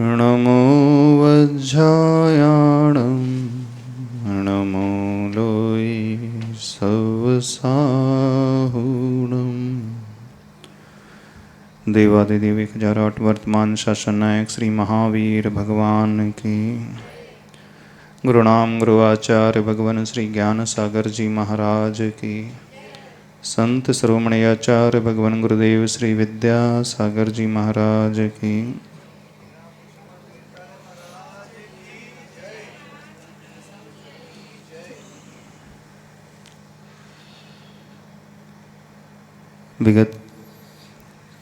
नमो वज्रायाणं नमो लोई सवसाहुणम्। देवादिदेव 1008 वर्तमान शासन नायक श्री महावीर भगवान की, गुरुनाम गुरुआचार्य भगवान श्री ज्ञान सागर जी महाराज की, संत शिरोमणि आचार्य भगवान गुरुदेव श्री विद्यासागर जी महाराज की, विगत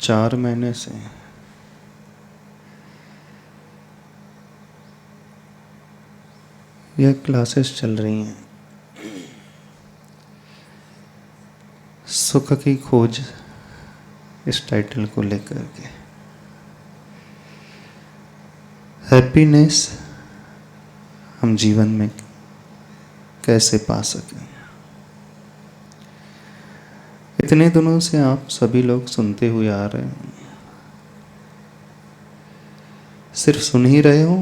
4 महीने से यह क्लासेस चल रही हैं, सुख की खोज इस टाइटल को लेकर के। हैप्पीनेस हम जीवन में कैसे पा सकें। इतने दिनों से आप सभी लोग सुनते हुए आ रहे हैं, सिर्फ सुन ही रहे हो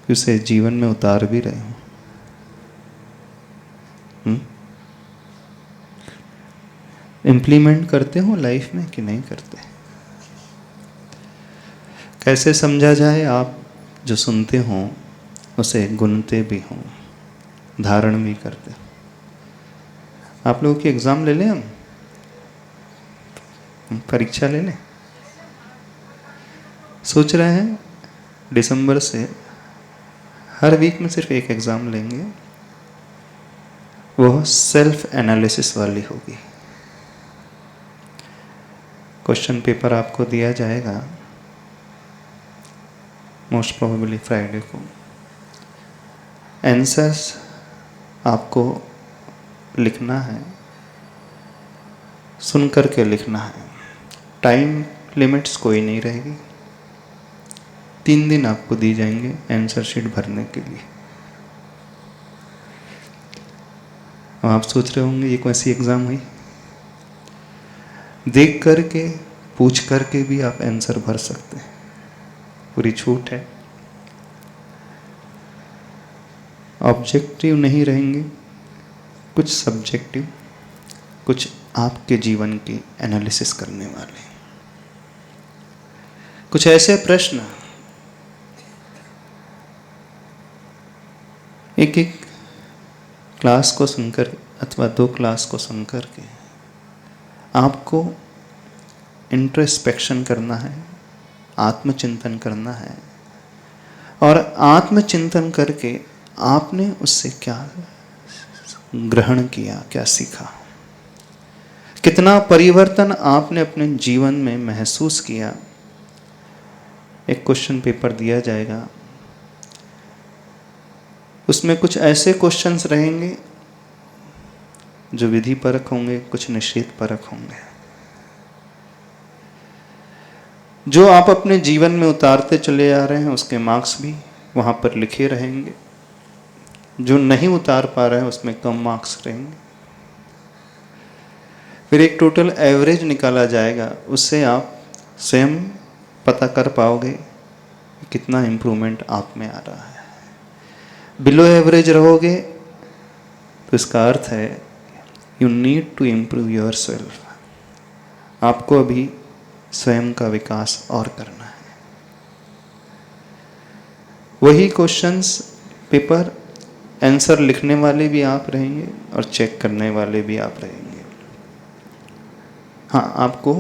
कि उसे जीवन में उतार भी रहे हो। इम्प्लीमेंट करते हो लाइफ में कि नहीं करते। कैसे समझा जाए, आप जो सुनते हो उसे गुनते भी हो, धारण भी करते हो। आप लोगों की एग्ज़ाम ले लें, हम परीक्षा ले लें। सोच रहे हैं दिसंबर से हर वीक में सिर्फ एक एग्ज़ाम लेंगे, वो सेल्फ एनालिसिस वाली होगी। क्वेश्चन पेपर आपको दिया जाएगा मोस्ट प्रोबेबली फ्राइडे को। आंसर्स आपको लिखना है, सुन कर के लिखना है। टाइम लिमिट्स कोई नहीं रहेगी। 3 दिन आपको दी जाएंगे आंसर शीट भरने के लिए। आप सोच रहे होंगे ये कैसी एग्ज़ाम हुई। देख करके पूछ करके भी आप आंसर भर सकते हैं, पूरी छूट है। ऑब्जेक्टिव नहीं रहेंगे, कुछ सब्जेक्टिव, कुछ आपके जीवन की एनालिसिस करने वाले, कुछ ऐसे प्रश्न एक क्लास को सुनकर अथवा 2 क्लास को सुनकर के आपको इंट्रोस्पेक्शन करना है, आत्मचिंतन करना है। और आत्मचिंतन करके आपने उससे क्या ग्रहण किया, क्या सीखा, कितना परिवर्तन आपने अपने जीवन में महसूस किया। एक क्वेश्चन पेपर दिया जाएगा, उसमें कुछ ऐसे क्वेश्चंस रहेंगे जो विधि परक होंगे, कुछ निषेध परक होंगे। जो आप अपने जीवन में उतारते चले आ रहे हैं उसके मार्क्स भी वहाँ पर लिखे रहेंगे। जो नहीं उतार पा रहे हैं उसमें कम मार्क्स रहेंगे। फिर एक टोटल एवरेज निकाला जाएगा, उससे आप स्वयं पता कर पाओगे कि कितना इम्प्रूवमेंट आप में आ रहा है। बिलो एवरेज रहोगे तो इसका अर्थ है you need to improve yourself. आपको अभी स्वयं का विकास और करना है। वही क्वेश्चंस पेपर आंसर लिखने वाले भी आप रहेंगे और चेक करने वाले भी आप रहेंगे। हाँ, आपको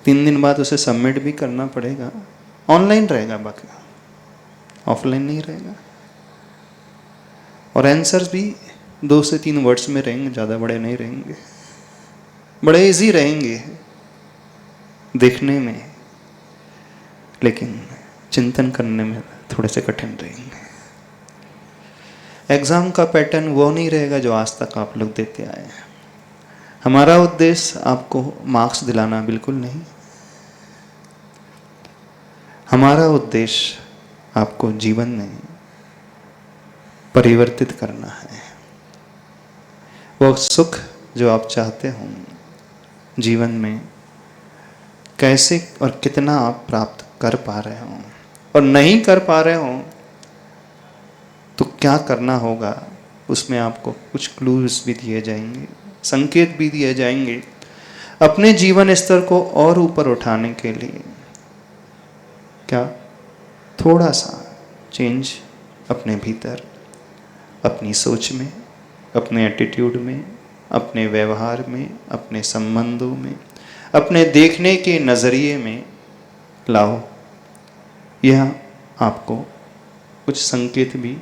3 दिन बाद उसे सबमिट भी करना पड़ेगा। ऑनलाइन रहेगा, बाकी ऑफलाइन नहीं रहेगा। और आंसर्स भी 2 से 3 वर्ड्स में रहेंगे, ज़्यादा बड़े नहीं रहेंगे। बड़े इजी रहेंगे देखने में, लेकिन चिंतन करने में थोड़े से कठिन रहेंगे। एग्ज़ाम का पैटर्न वो नहीं रहेगा जो आज तक आप लोग देते आए हैं। हमारा उद्देश्य आपको मार्क्स दिलाना बिल्कुल नहीं। हमारा उद्देश्य आपको जीवन में परिवर्तित करना है। वो सुख जो आप चाहते हो जीवन में कैसे और कितना आप प्राप्त कर पा रहे हो। और नहीं कर पा रहे हो तो क्या करना होगा, उसमें आपको कुछ क्लूज भी दिए जाएंगे, संकेत भी दिए जाएंगे अपने जीवन स्तर को और ऊपर उठाने के लिए। क्या? थोड़ा सा चेंज अपने भीतर, अपनी सोच में, अपने एटीट्यूड में, अपने व्यवहार में, अपने संबंधों में, अपने देखने के नज़रिए में लाओ। यह आपको कुछ संकेत भी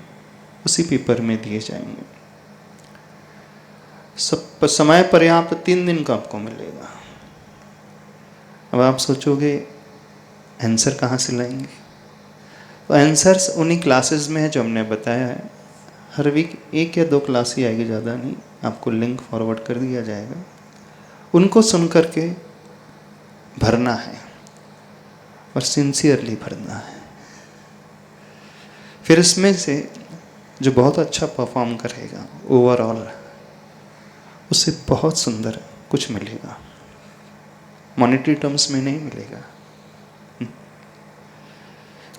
उसी पेपर में दिए जाएंगे। सब समय पर्याप्त 3 दिन का आपको मिलेगा। अब आप सोचोगे आंसर कहाँ से लाएंगे? तो आंसर्स उन्हीं क्लासेस में है जो हमने बताया है। हर वीक 1 या 2 क्लास ही आएगी, ज़्यादा नहीं। आपको लिंक फॉरवर्ड कर दिया जाएगा, उनको सुन कर के भरना है और सिंसियरली भरना है। फिर इसमें से जो बहुत अच्छा परफॉर्म करेगा ओवरऑल, उसे बहुत सुंदर कुछ मिलेगा, मॉनेटरी टर्म्स में नहीं मिलेगा।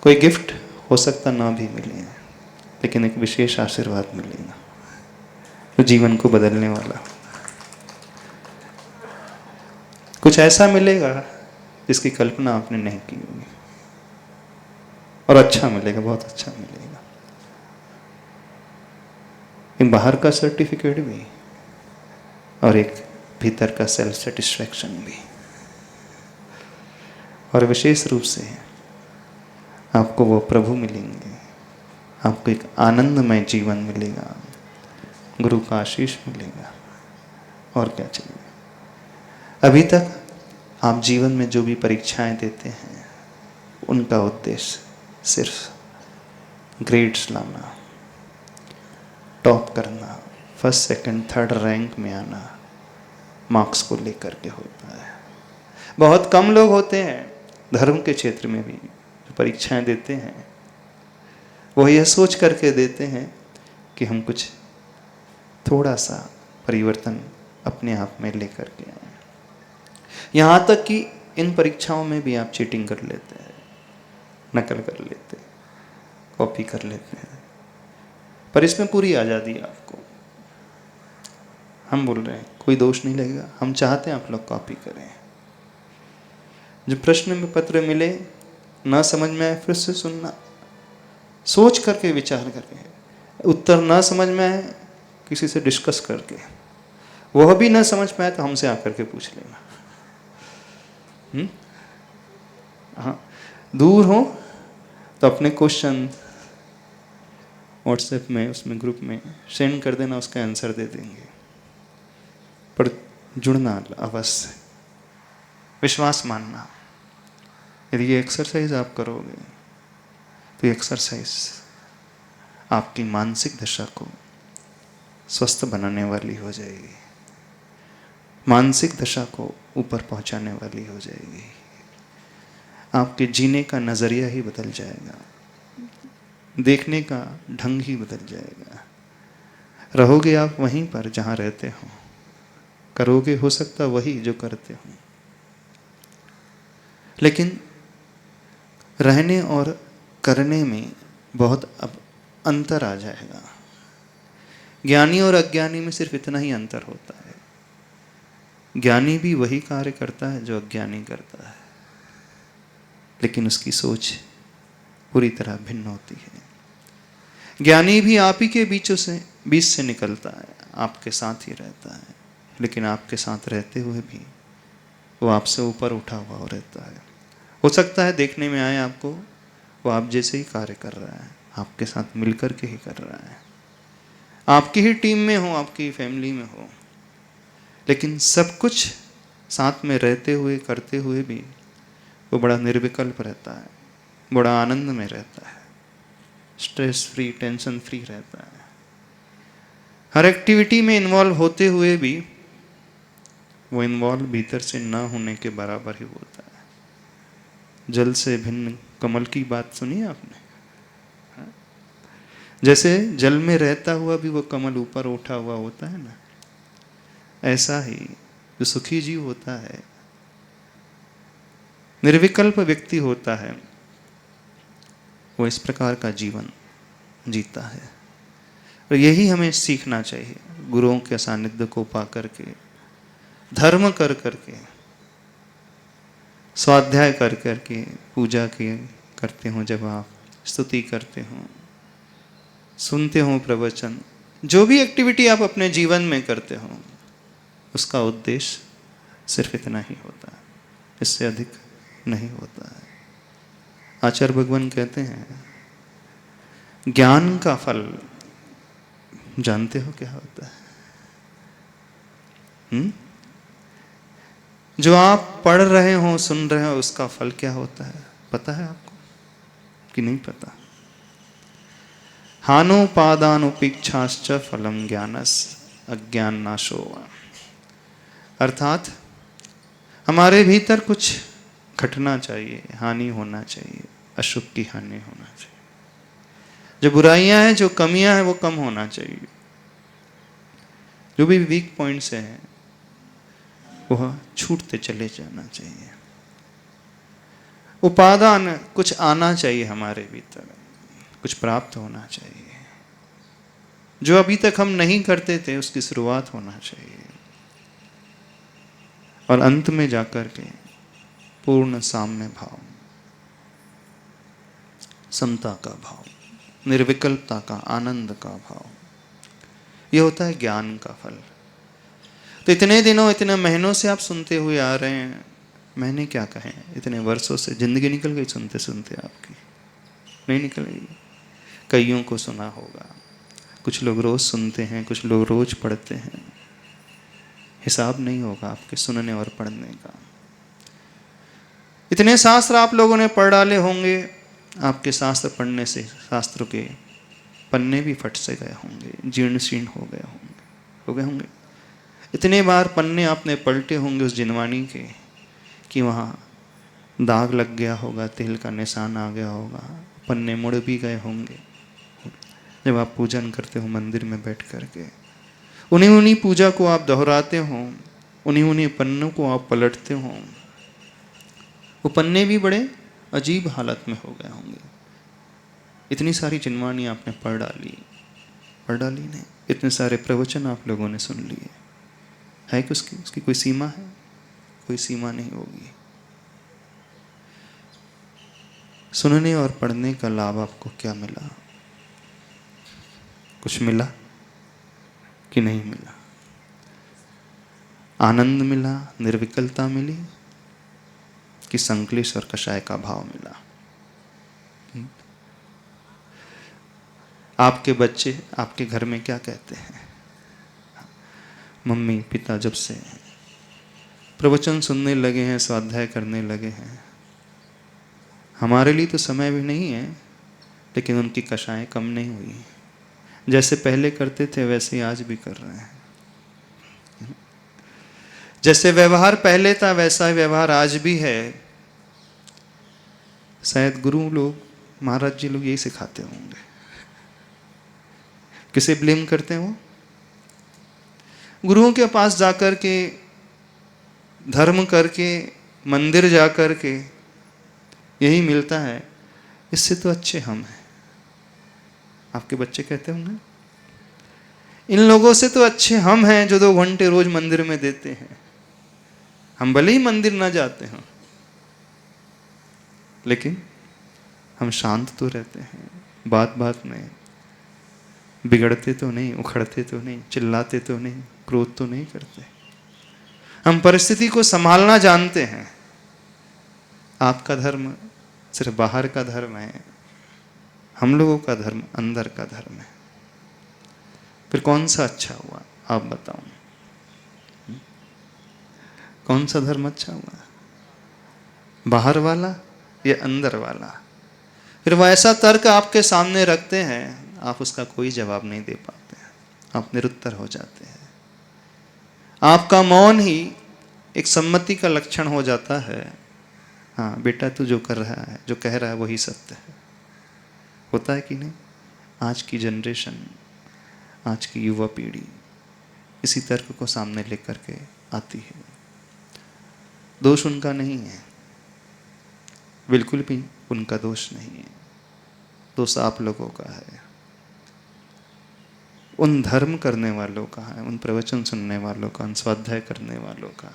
कोई गिफ्ट हो सकता ना भी मिले, लेकिन एक विशेष आशीर्वाद मिलेगा जो जीवन को बदलने वाला। कुछ ऐसा मिलेगा जिसकी कल्पना आपने नहीं की होगी, और अच्छा मिलेगा, बहुत अच्छा मिलेगा। एक बाहर का सर्टिफिकेट भी और एक भीतर का सेल्फ सेटिस्फैक्शन भी। और विशेष रूप से आपको वो प्रभु मिलेंगे, आपको एक आनंदमय जीवन मिलेगा, गुरु का आशीष मिलेगा। और क्या चाहिए? अभी तक आप जीवन में जो भी परीक्षाएं देते हैं, उनका उद्देश्य सिर्फ ग्रेड्स लाना, टॉप करना, फर्स्ट सेकंड थर्ड रैंक में आना, मार्क्स को लेकर के होता है। बहुत कम लोग होते हैं धर्म के क्षेत्र में भी जो परीक्षाएं देते हैं, वो यह सोच करके देते हैं कि हम कुछ थोड़ा सा परिवर्तन अपने आप में लेकर के आए। यहाँ तक कि इन परीक्षाओं में भी आप चीटिंग कर लेते हैं, नकल कर लेते हैं, कॉपी कर लेते हैं, पर इसमें पूरी आज़ादी है आपको। हम बोल रहे हैं कोई दोष नहीं लगेगा, हम चाहते हैं आप लोग कॉपी करें। जो प्रश्न में पत्र मिले ना समझ में आए, फिर से सुनना, सोच करके विचार करके। उत्तर ना समझ में आए, किसी से डिस्कस करके। वह भी ना समझ पाए तो हमसे आकर के पूछ लेना। हाँ, दूर हो तो अपने क्वेश्चन व्हाट्सएप में, उसमें ग्रुप में सेंड कर देना, उसका आंसर दे देंगे। पर जुड़ना अवश्य, विश्वास मानना। यदि ये एक्सरसाइज आप करोगे तो ये एक्सरसाइज आपकी मानसिक दशा को स्वस्थ बनाने वाली हो जाएगी, मानसिक दशा को ऊपर पहुंचाने वाली हो जाएगी। आपके जीने का नज़रिया ही बदल जाएगा, देखने का ढंग ही बदल जाएगा। रहोगे आप वहीं पर जहाँ रहते हो, करोगे हो सकता वही जो करते हो, लेकिन रहने और करने में बहुत अब अंतर आ जाएगा। ज्ञानी और अज्ञानी में सिर्फ इतना ही अंतर होता है, ज्ञानी भी वही कार्य करता है जो अज्ञानी करता है, लेकिन उसकी सोच पूरी तरह भिन्न होती है। ज्ञानी भी आप ही के बीच से निकलता है, आपके साथ ही रहता है, लेकिन आपके साथ रहते हुए भी वो आपसे ऊपर उठा हुआ रहता है। हो सकता है देखने में आए आपको वो आप जैसे ही कार्य कर रहा है, आपके साथ मिलकर के ही कर रहा है, आपकी ही टीम में हो, आपकी ही फैमिली में हो, लेकिन सब कुछ साथ में रहते हुए करते हुए भी वो बड़ा निर्विकल्प रहता है, बड़ा आनंद में रहता है, स्ट्रेस फ्री, टेंशन फ्री रहता है। हर एक्टिविटी में इन्वॉल्व होते हुए भी वो इन्वॉल्व भीतर से ना होने के बराबर ही होता है। जल से भिन्न कमल की बात सुनी आपने? जैसे जल में रहता हुआ भी वो कमल ऊपर उठा हुआ होता है ना, ऐसा ही जो सुखी जीव होता है, निर्विकल्प व्यक्ति होता है, वो इस प्रकार का जीवन जीता है। और यही हमें सीखना चाहिए, गुरुओं के सानिध्य को पा करके, धर्म कर करके, स्वाध्याय कर करके, पूजा के करते हो, जब आप स्तुति करते हो, सुनते हो प्रवचन, जो भी एक्टिविटी आप अपने जीवन में करते हो, उसका उद्देश्य सिर्फ इतना ही होता है, इससे अधिक नहीं होता है। आचार्य भगवान कहते हैं ज्ञान का फल जानते हो क्या होता है? जो आप पढ़ रहे हो, सुन रहे हो, उसका फल क्या होता है पता है आपको कि नहीं पता? हानोपादानुपेक्षाश्च फलम ज्ञानस अज्ञान नाशो वा। अर्थात हमारे भीतर कुछ घटना चाहिए, हानि होना चाहिए, अशुभ की हानि होना चाहिए, जो बुराइयां हैं, जो कमियां हैं, वो कम होना चाहिए, जो भी वीक पॉइंट्स हैं वह छूटते चले जाना चाहिए। उपादान कुछ आना चाहिए हमारे भीतर, कुछ प्राप्त होना चाहिए, जो अभी तक हम नहीं करते थे उसकी शुरुआत होना चाहिए, और अंत में जाकर के पूर्ण साम्य भाव, समता का भाव, निर्विकल्पता का, आनंद का भाव, यह होता है ज्ञान का फल। तो इतने दिनों, इतने महीनों से आप सुनते हुए आ रहे हैं, मैंने क्या कहें, इतने वर्षों से जिंदगी निकल गई सुनते सुनते, आपकी नहीं निकल गई? कईयों को सुना होगा, कुछ लोग रोज सुनते हैं, कुछ लोग रोज पढ़ते हैं, हिसाब नहीं होगा आपके सुनने और पढ़ने का। इतने शास्त्र आप लोगों ने पढ़ डाले होंगे, आपके शास्त्र पढ़ने से शास्त्रों के पन्ने भी फट से गए होंगे, जीर्ण शीर्ण हो गए होंगे। इतने बार पन्ने आपने पलटे होंगे उस जिनवानी के कि वहाँ दाग लग गया होगा, तेल का निशान आ गया होगा, पन्ने मुड़ भी गए होंगे। जब आप पूजन करते हो मंदिर में बैठ करके, उन्हीं पूजा को आप दोहराते हो, उन्हीं पन्नों को आप पलटते हो, वो पन्ने भी बड़े अजीब हालत में हो गए होंगे। इतनी सारी जिनवानी आपने पढ़ डाली नहीं, इतने सारे प्रवचन आप लोगों ने सुन लिए, है कि उसकी कोई सीमा है? कोई सीमा नहीं होगी। सुनने और पढ़ने का लाभ आपको क्या मिला? कुछ मिला कि नहीं मिला? आनंद मिला, निर्विकलता मिली, कि संक्लेश और कषाय का भाव मिला? आपके बच्चे आपके घर में क्या कहते हैं? मम्मी पिता जब से प्रवचन सुनने लगे हैं, स्वाध्याय करने लगे हैं, हमारे लिए तो समय भी नहीं है, लेकिन उनकी कषाएं कम नहीं हुई। जैसे पहले करते थे वैसे ही आज भी कर रहे हैं। जैसे व्यवहार पहले था वैसा ही व्यवहार आज भी है। शायद गुरु लोग, महाराज जी लोग यही सिखाते होंगे। किसे ब्लेम करते हैं वो? गुरुओं के पास जाकर के, धर्म करके, मंदिर जाकर के यही मिलता है, इससे तो अच्छे हम हैं। आपके बच्चे कहते होंगे इन लोगों से तो अच्छे हम हैं जो 2 घंटे रोज मंदिर में देते हैं। हम भले ही मंदिर ना जाते हैं, लेकिन हम शांत तो रहते हैं, बात बात में बिगड़ते तो नहीं, उखड़ते तो नहीं, चिल्लाते तो नहीं, क्रोध तो नहीं करते। हम परिस्थिति को संभालना जानते हैं। आपका धर्म सिर्फ बाहर का धर्म है, हम लोगों का धर्म अंदर का धर्म है। फिर कौन सा अच्छा हुआ आप बताओ? कौन सा धर्म अच्छा हुआ? बाहर वाला या अंदर वाला? फिर वो ऐसा तर्क आपके सामने रखते हैं, आप उसका कोई जवाब नहीं दे पाते हैं, आप निरुत्तर हो जाते हैं। आपका मौन ही एक सम्मति का लक्षण हो जाता है। हाँ बेटा, तू जो कर रहा है, जो कह रहा है वही सत्य है। होता है कि नहीं? आज की जनरेशन, आज की युवा पीढ़ी इसी तर्क को सामने लेकर के आती है। दोष उनका नहीं है, बिल्कुल भी उनका दोष नहीं है। दोष आप लोगों का है, उन धर्म करने वालों का है, उन प्रवचन सुनने वालों का, उन स्वाध्याय करने वालों का,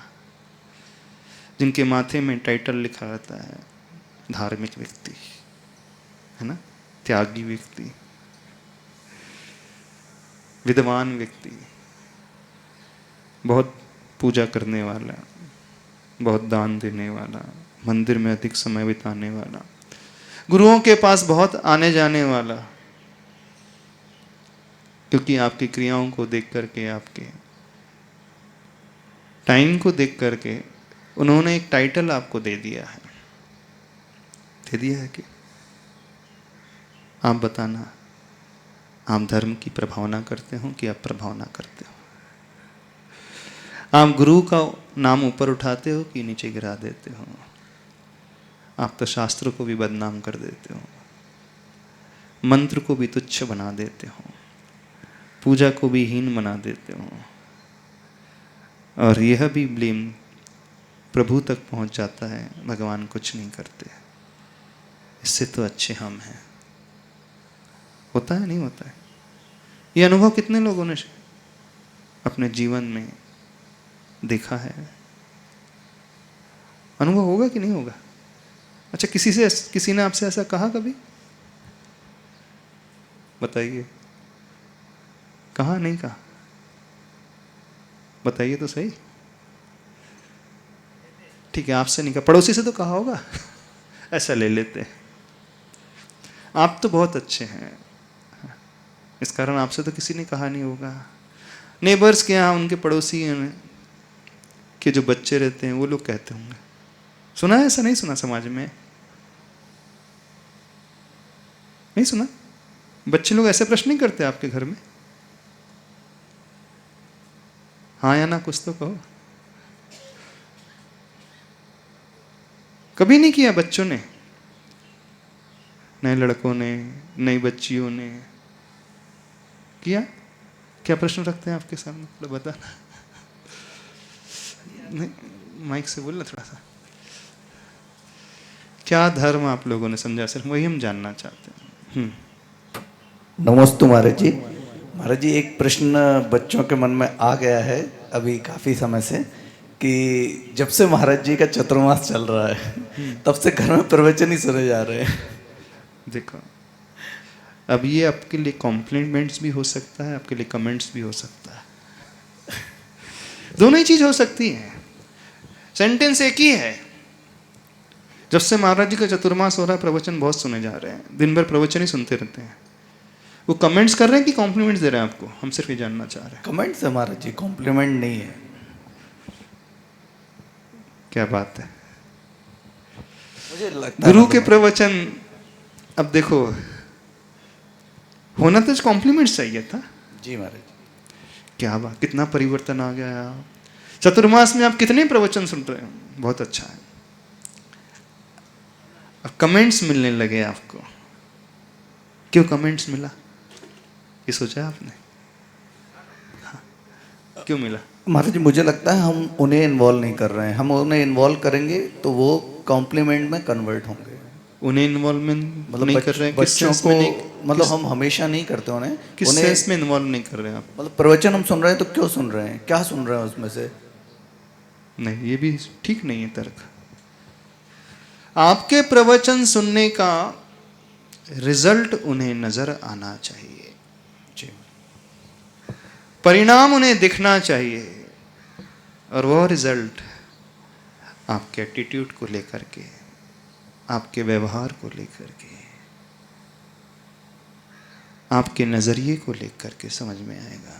जिनके माथे में टाइटल लिखा रहता है धार्मिक व्यक्ति, है ना, त्यागी व्यक्ति, विद्वान व्यक्ति, बहुत पूजा करने वाला, बहुत दान देने वाला, मंदिर में अधिक समय बिताने वाला, गुरुओं के पास बहुत आने जाने वाला, क्योंकि आपकी क्रियाओं को देख करके, आपके टाइम को देख करके उन्होंने एक टाइटल आपको दे दिया है। दे दिया है कि आप बताना, आप धर्म की प्रभावना करते हो कि आप प्रभावना करते हो? आप गुरु का नाम ऊपर उठाते हो कि नीचे गिरा देते हो? आप तो शास्त्र को भी बदनाम कर देते हो, मंत्र को भी तुच्छ बना देते हो, पूजा को भी हीन बना देते हो, और यह भी ब्लेम प्रभु तक पहुंच जाता है, भगवान कुछ नहीं करते। इससे तो अच्छे हम हैं। होता है नहीं होता है? ये अनुभव कितने लोगों ने अपने जीवन में देखा है? अनुभव होगा कि नहीं होगा? अच्छा, किसी ने आपसे ऐसा कहा कभी? बताइए, कहा नहीं कहा? बताइए तो सही। ठीक है, आपसे नहीं कहा, पड़ोसी से तो कहा होगा। ऐसा ले लेते हैं, आप तो बहुत अच्छे हैं, इस कारण आपसे तो किसी ने कहा नहीं होगा। नेबर्स के यहाँ, उनके पड़ोसी के जो बच्चे रहते हैं, वो लोग कहते होंगे। सुना है ऐसा? नहीं सुना? समाज में नहीं सुना? बच्चे लोग ऐसे प्रश्न नहीं करते आपके घर में? हाँ या ना कुछ तो कहो। कभी नहीं किया बच्चों ने, नए लड़कों ने, नई बच्चियों ने किया? क्या प्रश्न रखते हैं आपके सामने? तो बताना। नहीं, माइक से बोलना थोड़ा सा। क्या धर्म आप लोगों ने समझा? सिर्फ वही हम जानना चाहते हैं। नमस्ते महाराज जी। महाराज जी, एक प्रश्न बच्चों के मन में आ गया है अभी काफ़ी समय से, कि जब से महाराज जी का चतुर्मास चल रहा है तब से घर में प्रवचन ही सुने जा रहे हैं। देखो, अब ये आपके लिए कॉम्प्लीमेंट्स भी हो सकता है, आपके लिए कमेंट्स भी हो सकता है, दोनों ही चीज हो सकती है। सेंटेंस एक ही है। जब से महाराज जी का चतुर्मास हो रहा है, प्रवचन बहुत सुने जा रहे हैं, दिन भर प्रवचन ही सुनते रहते हैं। वो कमेंट्स कर रहे हैं कि कॉम्प्लीमेंट्स दे रहे हैं आपको? हम सिर्फ ये जानना चाह रहे हैं। कमेंट्स है महाराज जी, कॉम्प्लीमेंट नहीं है। क्या बात है। मुझे लगता है गुरु के प्रवचन, अब देखो, होना तो कॉम्प्लीमेंट्स चाहिए था। जी महाराज। क्या बात, कितना परिवर्तन आ गया है। चतुर्मास में आप कितने प्रवचन सुन रहे हो? बहुत अच्छा है। अब कमेंट्स मिलने लगे आपको। क्यों कमेंट्स मिला? ये सोचा है आपने? हाँ। क्यों मिला? महाराज जी, मुझे लगता है हम उन्हें इन्वॉल्व नहीं कर रहे हैं। हम उन्हें इन्वॉल्व करेंगे तो वो कॉम्प्लीमेंट में कन्वर्ट होंगे। उन्हें इन्वॉल्वमेंट मतलब नहीं कर रहे हैं? बच्चों को, मतलब हम हमेशा नहीं करते उन्हें। किस सेंस में इन्वॉल्व नहीं कर रहे हैं आप? मतलब प्रवचन हम सुन रहे हैं तो क्यों सुन रहे हैं, क्या सुन रहे हैं उसमें से? नहीं, ये भी ठीक नहीं है तर्क। आपके प्रवचन सुनने का रिजल्ट उन्हें नजर आना चाहिए, जी। परिणाम उन्हें दिखना चाहिए, और वो रिजल्ट आपके एटीट्यूड को लेकर के, आपके व्यवहार को लेकर के, आपके नजरिए को लेकर के समझ में आएगा।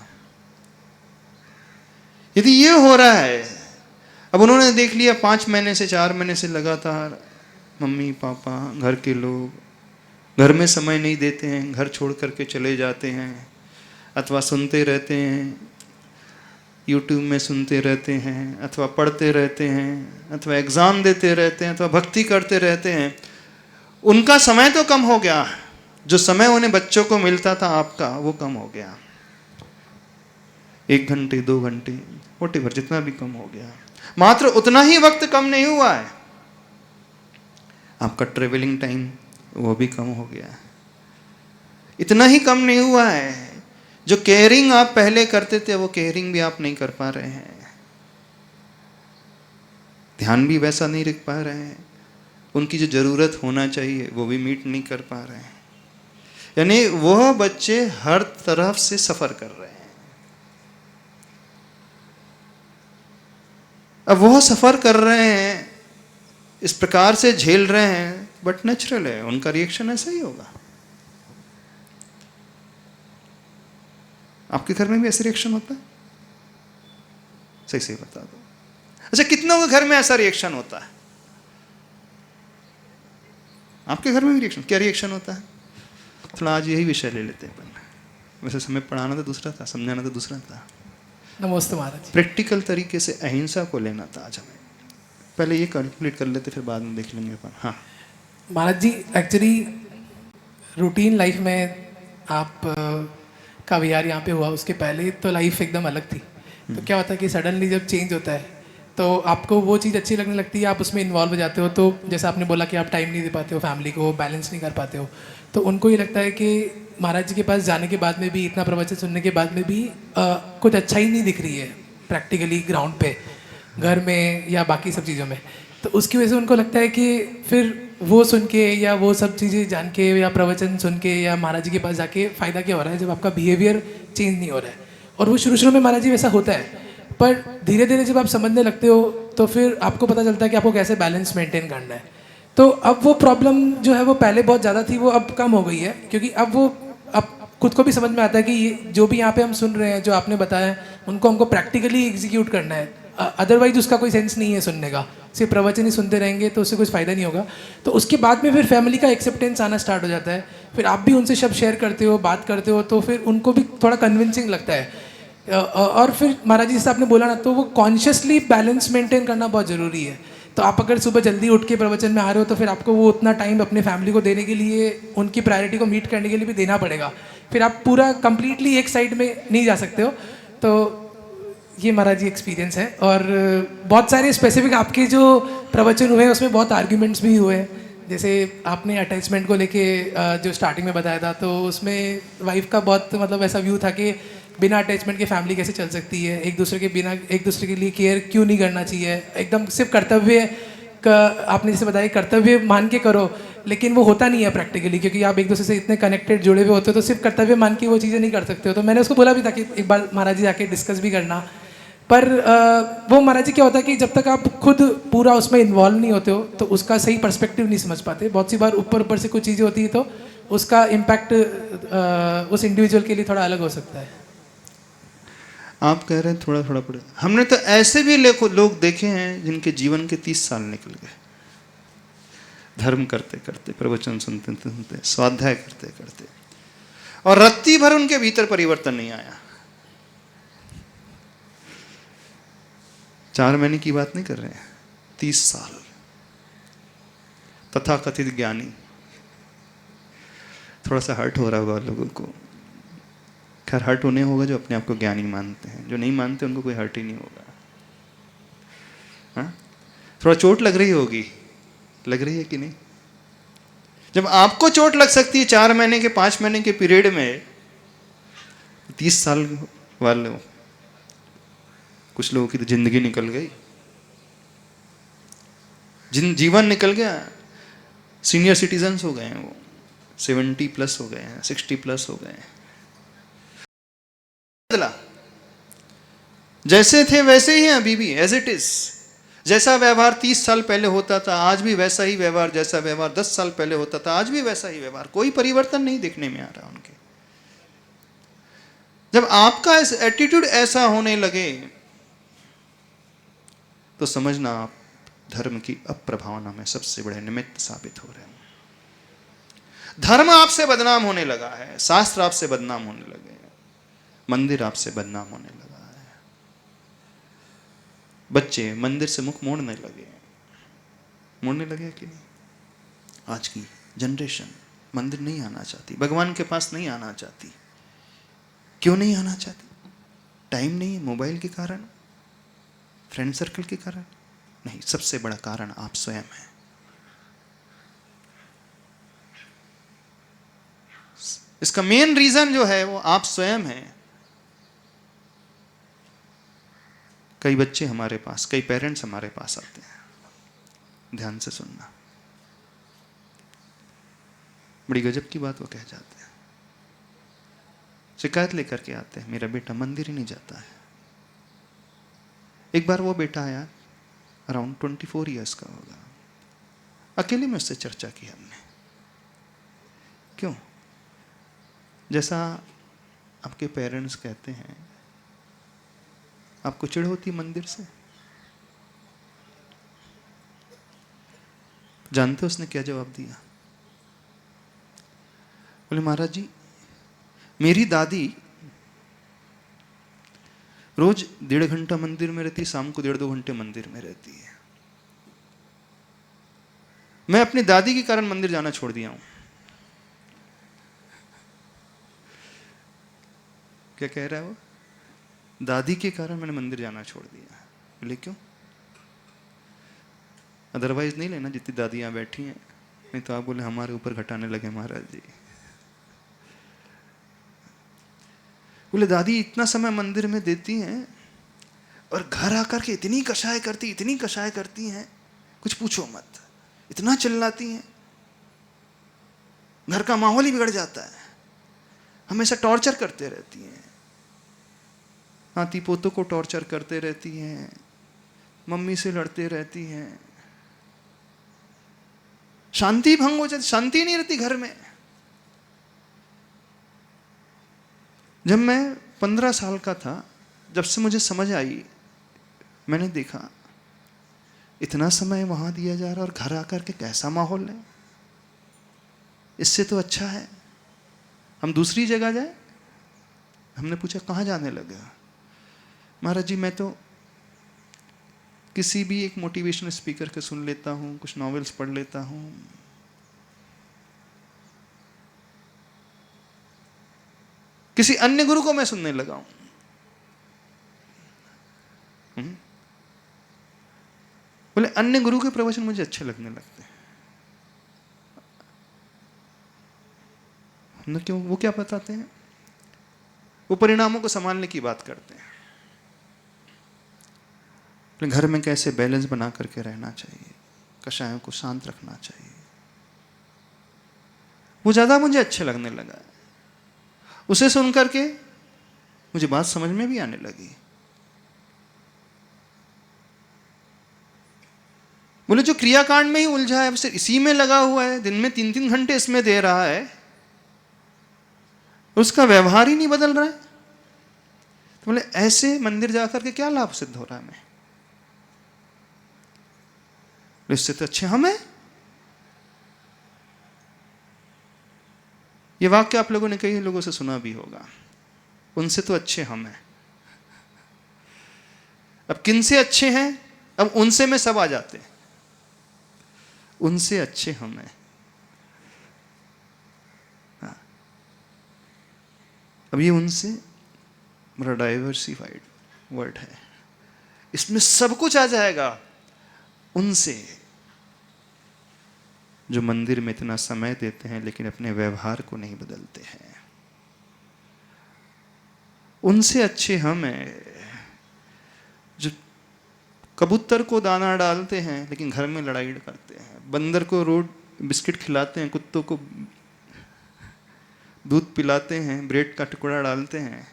यदि ये हो रहा है, अब उन्होंने देख लिया 5 महीने से 4 महीने से लगातार मम्मी पापा, घर के लोग घर में समय नहीं देते हैं, घर छोड़ करके चले जाते हैं, अथवा सुनते रहते हैं, यूट्यूब में सुनते रहते हैं, अथवा पढ़ते रहते हैं, अथवा एग्ज़ाम देते रहते हैं, अथवा भक्ति करते रहते हैं, उनका समय तो कम हो गया। जो समय उन्हें बच्चों को मिलता था आपका, वो कम हो गया। 1 घंटे 2 घंटे व्हाटएवर, जितना भी कम हो गया। मात्र उतना ही वक्त कम नहीं हुआ है, आपका ट्रेवलिंग टाइम वो भी कम हो गया है। इतना ही कम नहीं हुआ है, जो केयरिंग आप पहले करते थे वो केयरिंग भी आप नहीं कर पा रहे हैं, ध्यान भी वैसा नहीं रख पा रहे हैं, उनकी जो ज़रूरत होना चाहिए वो भी मीट नहीं कर पा रहे हैं। यानी वह बच्चे हर तरफ से सफ़र कर रहे हैं। अब वह सफ़र कर रहे हैं, इस प्रकार से झेल रहे हैं, बट नेचुरल है, उनका रिएक्शन ऐसा ही होगा। आपके घर में भी ऐसे रिएक्शन होता है? सही सही बता दो। अच्छा, कितनों के घर में ऐसा रिएक्शन होता है? आपके घर में भी रिएक्शन, क्या रिएक्शन होता है? थोड़ा आज यही विषय ले लेते हैं अपन। वैसे समय पढ़ाना तो दूसरा था, समझाना तो दूसरा था। नमस्ते महाराज। प्रैक्टिकल तरीके से अहिंसा को लेना था आज हमें। पहले ये कंप्लीट कर लेते, फिर बाद में देख लेंगे अपन। हाँ महाराज जी, एक्चुअली रूटीन लाइफ में आप का विहार यहाँ पे हुआ, उसके पहले तो लाइफ एकदम अलग थी। तो क्या होता है कि सडनली जब चेंज होता है तो आपको वो चीज़ अच्छी लगने लगती है, आप उसमें इन्वॉल्व हो जाते हो। तो जैसा आपने बोला कि आप टाइम नहीं दे पाते हो फैमिली को, बैलेंस नहीं कर पाते हो, तो उनको ये लगता है कि महाराज जी के पास जाने के बाद में भी, इतना प्रवचन सुनने के बाद में भी कुछ अच्छा ही नहीं दिख रही है प्रैक्टिकली ग्राउंड पे, घर में या बाकी सब चीज़ों में। तो उसकी वजह से उनको लगता है कि फिर वो सुन के या वो सब चीज़ें जान के या प्रवचन सुन के या महाराज जी के पास जाके फ़ायदा क्या हो रहा है जब आपका बिहेवियर चेंज नहीं हो रहा है। और वो शुरू शुरू में महाराज जी वैसा होता है, पर धीरे धीरे जब आप समझने लगते हो तो फिर आपको पता चलता है कि आपको कैसे बैलेंस मेंटेन करना है। तो अब वो प्रॉब्लम जो है वो पहले बहुत ज़्यादा थी, वो अब कम हो गई है, क्योंकि अब खुद को भी समझ में आता है कि ये जो भी यहाँ पे हम सुन रहे हैं, जो आपने बताया है, उनको हमको प्रैक्टिकली एग्जीक्यूट करना है। अदरवाइज उसका कोई सेंस नहीं है सुनने का, सिर्फ प्रवचन ही सुनते रहेंगे तो उससे कुछ फ़ायदा नहीं होगा। तो उसके बाद में फिर फैमिली का एक्सेप्टेंस आना स्टार्ट हो जाता है, फिर आप भी उनसे शब्द शेयर करते हो, बात करते हो, तो फिर उनको भी थोड़ा कन्विंसिंग लगता है। और फिर महाराज जी जैसे आपने बोला ना, तो वो कॉन्शियसली बैलेंस मेंटेन करना बहुत ज़रूरी है। तो आप अगर सुबह जल्दी उठ के प्रवचन में आ रहे हो तो फिर आपको वो उतना टाइम अपने फैमिली को देने के लिए, उनकी प्रायोरिटी को मीट करने के लिए भी देना पड़ेगा। फिर आप पूरा कंप्लीटली एक साइड में नहीं जा सकते हो। तो ये महाराज जी एक्सपीरियंस है। और बहुत सारे स्पेसिफिक आपके जो प्रवचन हुए उसमें बहुत आर्ग्यूमेंट्स भी हुए हैं। जैसे आपने अटैचमेंट को लेके जो स्टार्टिंग में बताया था, तो उसमें वाइफ का बहुत मतलब ऐसा व्यू था कि बिना अटैचमेंट के फैमिली कैसे चल सकती है, एक दूसरे के बिना एक दूसरे के लिए केयर क्यों नहीं करना चाहिए, एकदम सिर्फ कर्तव्य का आपने जैसे बताया कर्तव्य मान के करो, लेकिन वो होता नहीं है प्रैक्टिकली, क्योंकि आप एक दूसरे से इतने कनेक्टेड जुड़े हुए होते हो, तो सिर्फ कर्तव्य मान के वो चीज़ें नहीं कर सकते हो। तो मैंने उसको बोला भी था कि एक बार महाराज जी जाके डिस्कस भी करना, पर वो महाराज जी क्या होता है कि जब तक आप खुद पूरा उसमें इन्वॉल्व नहीं होते हो तो उसका सही पर्सपेक्टिव नहीं समझ पाते। बहुत सी बार ऊपर ऊपर से कुछ चीज़ें होती है तो उसका इम्पैक्ट उस इंडिविजुअल के लिए थोड़ा अलग हो सकता है। आप कह रहे हैं थोड़ा थोड़ा पड़े, हमने तो ऐसे भी लोग देखे हैं जिनके जीवन के 30 साल निकल गए, धर्म करते करते, प्रवचन सुनते सुनते, स्वाध्याय करते करते, और रत्ती भर उनके भीतर परिवर्तन नहीं आया। 4 महीने की बात नहीं कर रहे हैं, 30 साल। तथाकथित ज्ञानी, थोड़ा सा हर्ट हो रहा होगा लोगों को। खैर हर्ट उन्हें होगा जो अपने आप को ज्ञानी मानते हैं, जो नहीं मानते उनको कोई हर्ट ही नहीं होगा। हाँ, थोड़ा चोट लग रही होगी, लग रही है कि नहीं? जब आपको चोट लग सकती है 4 महीने के 5 महीने के पीरियड में, 30 साल वाले, कुछ लोगों की तो जिंदगी निकल गई, जीवन निकल गया। सीनियर सिटीजन्स हो गए हैं, वो 70 प्लस हो गए हैं, 60 प्लस हो गए हैं। बदला, जैसे थे वैसे ही हैं अभी भी, एज इट इज। जैसा व्यवहार 30 साल पहले होता था आज भी वैसा ही व्यवहार, जैसा व्यवहार 10 साल पहले होता था आज भी वैसा ही व्यवहार, कोई परिवर्तन नहीं दिखने में आ रहा उनके। जब आपका एटीट्यूड ऐसा होने लगे तो समझना आप धर्म की अप्रभावना में सबसे बड़े निमित्त साबित हो रहे हैं। धर्म आपसे बदनाम होने लगा है, शास्त्र आपसे बदनाम होने लगे हैं, मंदिर आपसे बदनाम होने लगा है। बच्चे मंदिर से मुख मोड़ने लगे कि नहीं? आज की जनरेशन मंदिर नहीं आना चाहती, भगवान के पास नहीं आना चाहती। क्यों नहीं आना चाहती? टाइम नहीं, मोबाइल के कारण, फ्रेंड सर्कल के कारण नहीं, सबसे बड़ा कारण आप स्वयं हैं। इसका मेन रीजन जो है वो आप स्वयं हैं। कई बच्चे हमारे पास, कई पेरेंट्स हमारे पास आते हैं, ध्यान से सुनना, बड़ी गजब की बात वो कह जाते हैं, शिकायत लेकर के आते हैं, मेरा बेटा मंदिर ही नहीं जाता है। एक बार वो बेटा आया, अराउंड 24 ईयर्स का होगा, अकेले में उससे चर्चा की हमने। क्यों? जैसा आपके पेरेंट्स कहते हैं, आपको चिढ़ होती मंदिर से? जानते हो उसने क्या जवाब दिया? बोले महाराज जी, मेरी दादी रोज 1.5 घंटा मंदिर में रहती, शाम को 1.5-2 घंटे मंदिर में रहती है। मैं अपनी दादी के कारण मंदिर जाना छोड़ दिया हूं। क्या कह रहा है वो? दादी के कारण मैंने मंदिर जाना छोड़ दिया। बोले क्यों? अदरवाइज नहीं लेना जितनी दादियां बैठी हैं, नहीं तो आप बोले हमारे ऊपर घटाने लगे महाराज जी। बोले दादी इतना समय मंदिर में देती हैं और घर आकर के इतनी कषाय करती हैं, कुछ पूछो मत, इतना चिल्लाती हैं, घर का माहौल ही बिगड़ जाता है, हमेशा टॉर्चर करते रहती हैं, नाती पोतों को टॉर्चर करते रहती हैं, मम्मी से लड़ते रहती हैं, शांति भंग हो जाती, शांति नहीं रहती घर में। जब मैं 15 साल का था, जब से मुझे समझ आई, मैंने देखा इतना समय वहां दिया जा रहा और घर आकर के कैसा माहौल है। इससे तो अच्छा है हम दूसरी जगह जाए। हमने पूछा कहाँ जाने लगा? महाराज जी मैं तो किसी भी एक मोटिवेशनल स्पीकर के सुन लेता हूँ, कुछ नॉवेल्स पढ़ लेता हूँ, किसी अन्य गुरु को मैं सुनने लगा हूं। बोले अन्य गुरु के प्रवचन मुझे अच्छे लगने लगते हैं। हमने क्यों? वो क्या बताते हैं? वो परिणामों को संभालने की बात करते हैं, घर में कैसे बैलेंस बना करके रहना चाहिए, कषायों को शांत रखना चाहिए, वो ज्यादा मुझे अच्छे लगने लगा। उसे सुन करके मुझे बात समझ में भी आने लगी। बोले जो क्रियाकांड में ही उलझा है, सिर्फ इसी में लगा हुआ है, दिन में 3-3 घंटे इसमें दे रहा है, उसका व्यवहार ही नहीं बदल रहा है, तो बोले ऐसे मंदिर जाकर के क्या लाभ सिद्ध हो रहा है? मैं इससे तो अच्छे हम हैं। ये वाक्य आप लोगों ने कई लोगों से सुना भी होगा, उनसे तो अच्छे हम हैं। अब किन से अच्छे हैं? अब उनसे में सब आ जाते हैं, उनसे अच्छे हम हैं। हाँ। अब ये उनसे बड़ा डाइवर्सिफाइड वर्ड है, इसमें सब कुछ आ जाएगा। उनसे जो मंदिर में इतना समय देते हैं लेकिन अपने व्यवहार को नहीं बदलते हैं, उनसे अच्छे हम हैं जो कबूतर को दाना डालते हैं लेकिन घर में लड़ाई करते हैं, बंदर को रोज बिस्किट खिलाते हैं, कुत्तों को दूध पिलाते हैं, ब्रेड का टुकड़ा डालते हैं,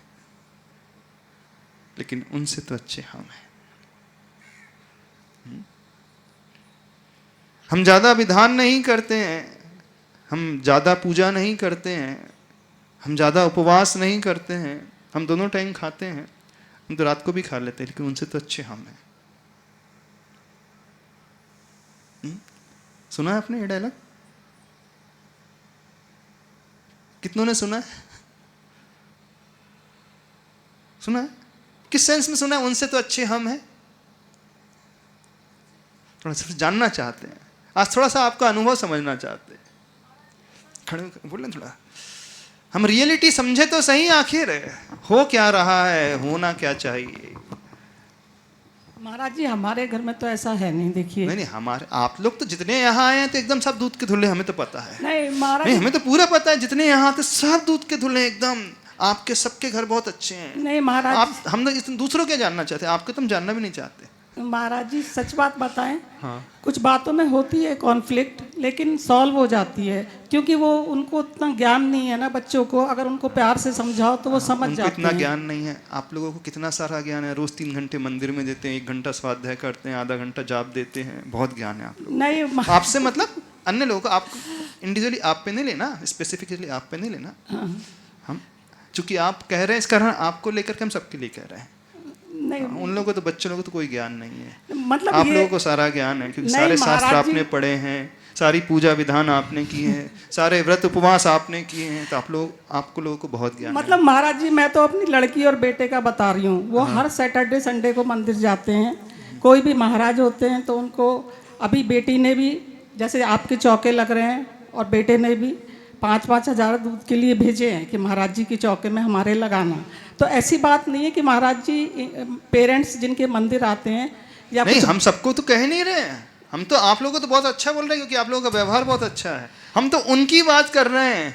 लेकिन उनसे तो अच्छे हम हैं। हम ज्यादा विधान नहीं करते हैं, हम ज्यादा पूजा नहीं करते हैं, हम ज्यादा उपवास नहीं करते हैं, हम दोनों टाइम खाते हैं, हम तो रात को भी खा लेते हैं, लेकिन उनसे तो अच्छे हम हैं। सुना है आपने ये डायलॉग? कितनों ने सुना है? सुना है? किस सेंस में सुना है? उनसे तो अच्छे हम हैं। थोड़ा सा जानना चाहते हैं, आज थोड़ा सा आपका अनुभव समझना चाहते हैं। खड़े बोल थोड़ा हम रियलिटी समझे तो सही, आखिर हो क्या रहा है, होना क्या चाहिए। महाराज जी हमारे घर में तो ऐसा है नहीं, देखिए। नहीं नहीं, हमारे आप लोग तो जितने यहाँ आए हैं तो एकदम सब दूध के धुले, हमें तो पता है। नहीं महाराज नहीं, हमें तो पूरा पता है, जितने यहाँ आते सब दूध के धुले एकदम। आपके सबके घर बहुत अच्छे हैं। नहीं महाराज आप हम तो दूसरों के जानना चाहते हैं, आपके तुम जानना भी नहीं चाहते। महाराज जी सच बात बताएं, हाँ। कुछ बातों में होती है कॉन्फ्लिक्ट, लेकिन सॉल्व हो जाती है, क्योंकि वो उनको उतना ज्ञान नहीं है ना बच्चों को। अगर उनको प्यार से समझाओ तो वो समझ उनको जाते इतना हैं। ज्ञान नहीं है। आप लोगों को कितना सारा ज्ञान है। रोज 3 घंटे मंदिर में देते हैं, 1 घंटा स्वाध्याय करते हैं, आधा घंटा जाप देते हैं, बहुत ज्ञान है आप लोग। नहीं आपसे मतलब अन्य लोगों को, आप इंडिविजुअली आप पे नहीं लेना, स्पेसिफिकली आप पे नहीं लेना। हम चूंकि आप कह रहे हैं, इस कारण आपको लेकर के हम सबके लिए कह रहे हैं। नहीं उन लोगों को तो, बच्चों लोगों को तो कोई ज्ञान नहीं है। मतलब आप ये लोगों को सारा ज्ञान है, क्योंकि नहीं, सारे शास्त्र महाराज जी- आपने पढ़े हैं, सारी पूजा विधान आपने की है, सारे व्रत उपवास आपने किए हैं, तो आपको लोगों को बहुत ज्ञान मतलब है। महाराज जी मैं तो अपनी लड़की और बेटे का बता रही हूँ। वो हर सैटरडे संडे को मंदिर जाते हैं। कोई भी महाराज होते हैं तो उनको, अभी बेटी ने भी, जैसे आपके चौके लग रहे हैं, और बेटे ने भी 5-5 हज़ार दूध के लिए भेजे हैं कि महाराज जी के चौके में हमारे लगाना। तो ऐसी बात नहीं है कि महाराज जी पेरेंट्स जिनके मंदिर आते हैं या नहीं, कुछ, हम सबको तो कह नहीं रहे हैं। हम तो आप लोगों को तो बहुत अच्छा बोल रहे हैं, क्योंकि आप लोगों का व्यवहार बहुत अच्छा है। हम तो उनकी बात कर रहे हैं।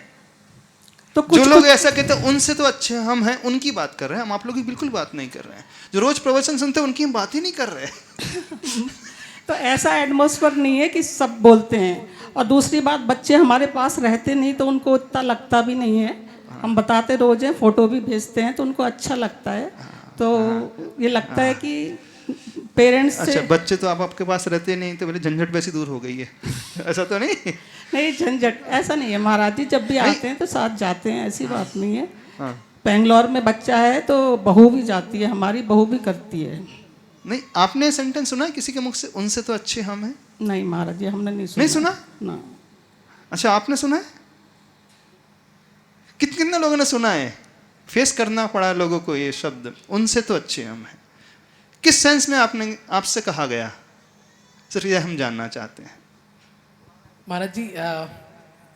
तो कुछ जो लोग ऐसा कहते हैं उनसे तो अच्छे हम हैं, उनकी बात कर रहे हैं। हम आप लोगों की बिल्कुल बात नहीं कर रहे हैं। जो रोज प्रवचन सुनते हैं उनकी हम बात ही नहीं कर रहे। तो ऐसा एटमॉस्फेयर नहीं है कि सब बोलते हैं। और दूसरी बात, बच्चे हमारे पास रहते नहीं तो उनको इतना लगता भी नहीं है। हम बताते रोज हैं, फोटो भी भेजते हैं, तो उनको अच्छा लगता है। तो ये लगता है कि पेरेंट्स से अच्छा, बच्चे तो आप आपके पास रहते नहीं, तो बोले झंझट वैसी दूर हो गई है। ऐसा तो नहीं। नहीं, झंझट ऐसा नहीं है महाराज जी। जब भी आते हैं तो साथ जाते हैं, ऐसी बात नहीं है। हाँ। बेंगलोर में बच्चा है तो बहू भी जाती है, हमारी बहू भी करती है। नहीं, आपने सेंटेंस सुना है किसी के मुख से, उनसे तो अच्छे हम हैं? नहीं महाराज जी, हमने नहीं सुना। नहीं सुना? ना। अच्छा, आपने सुना है? कितने लोगों ने सुना है? फेस करना पड़ा लोगों को ये शब्द, उनसे तो अच्छे हम हैं। किस सेंस में आपसे कहा गया? सिर्फ ये हम जानना चाहते हैं। महाराज जी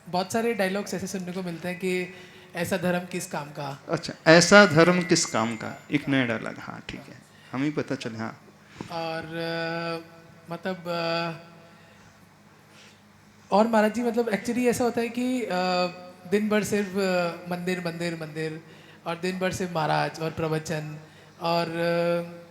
बहुत सारे डायलॉग्स ऐसे सुनने को मिलते हैं कि ऐसा धर्म किस काम का। अच्छा, ऐसा धर्म किस काम का, एक नया डायलॉग। हाँ ठीक है, हम ही पता चले। हाँ। और मतलब और महाराज जी मतलब एक्चुअली ऐसा होता है कि दिन भर सिर्फ मंदिर मंदिर मंदिर, और दिन भर सिर्फ महाराज और प्रवचन, और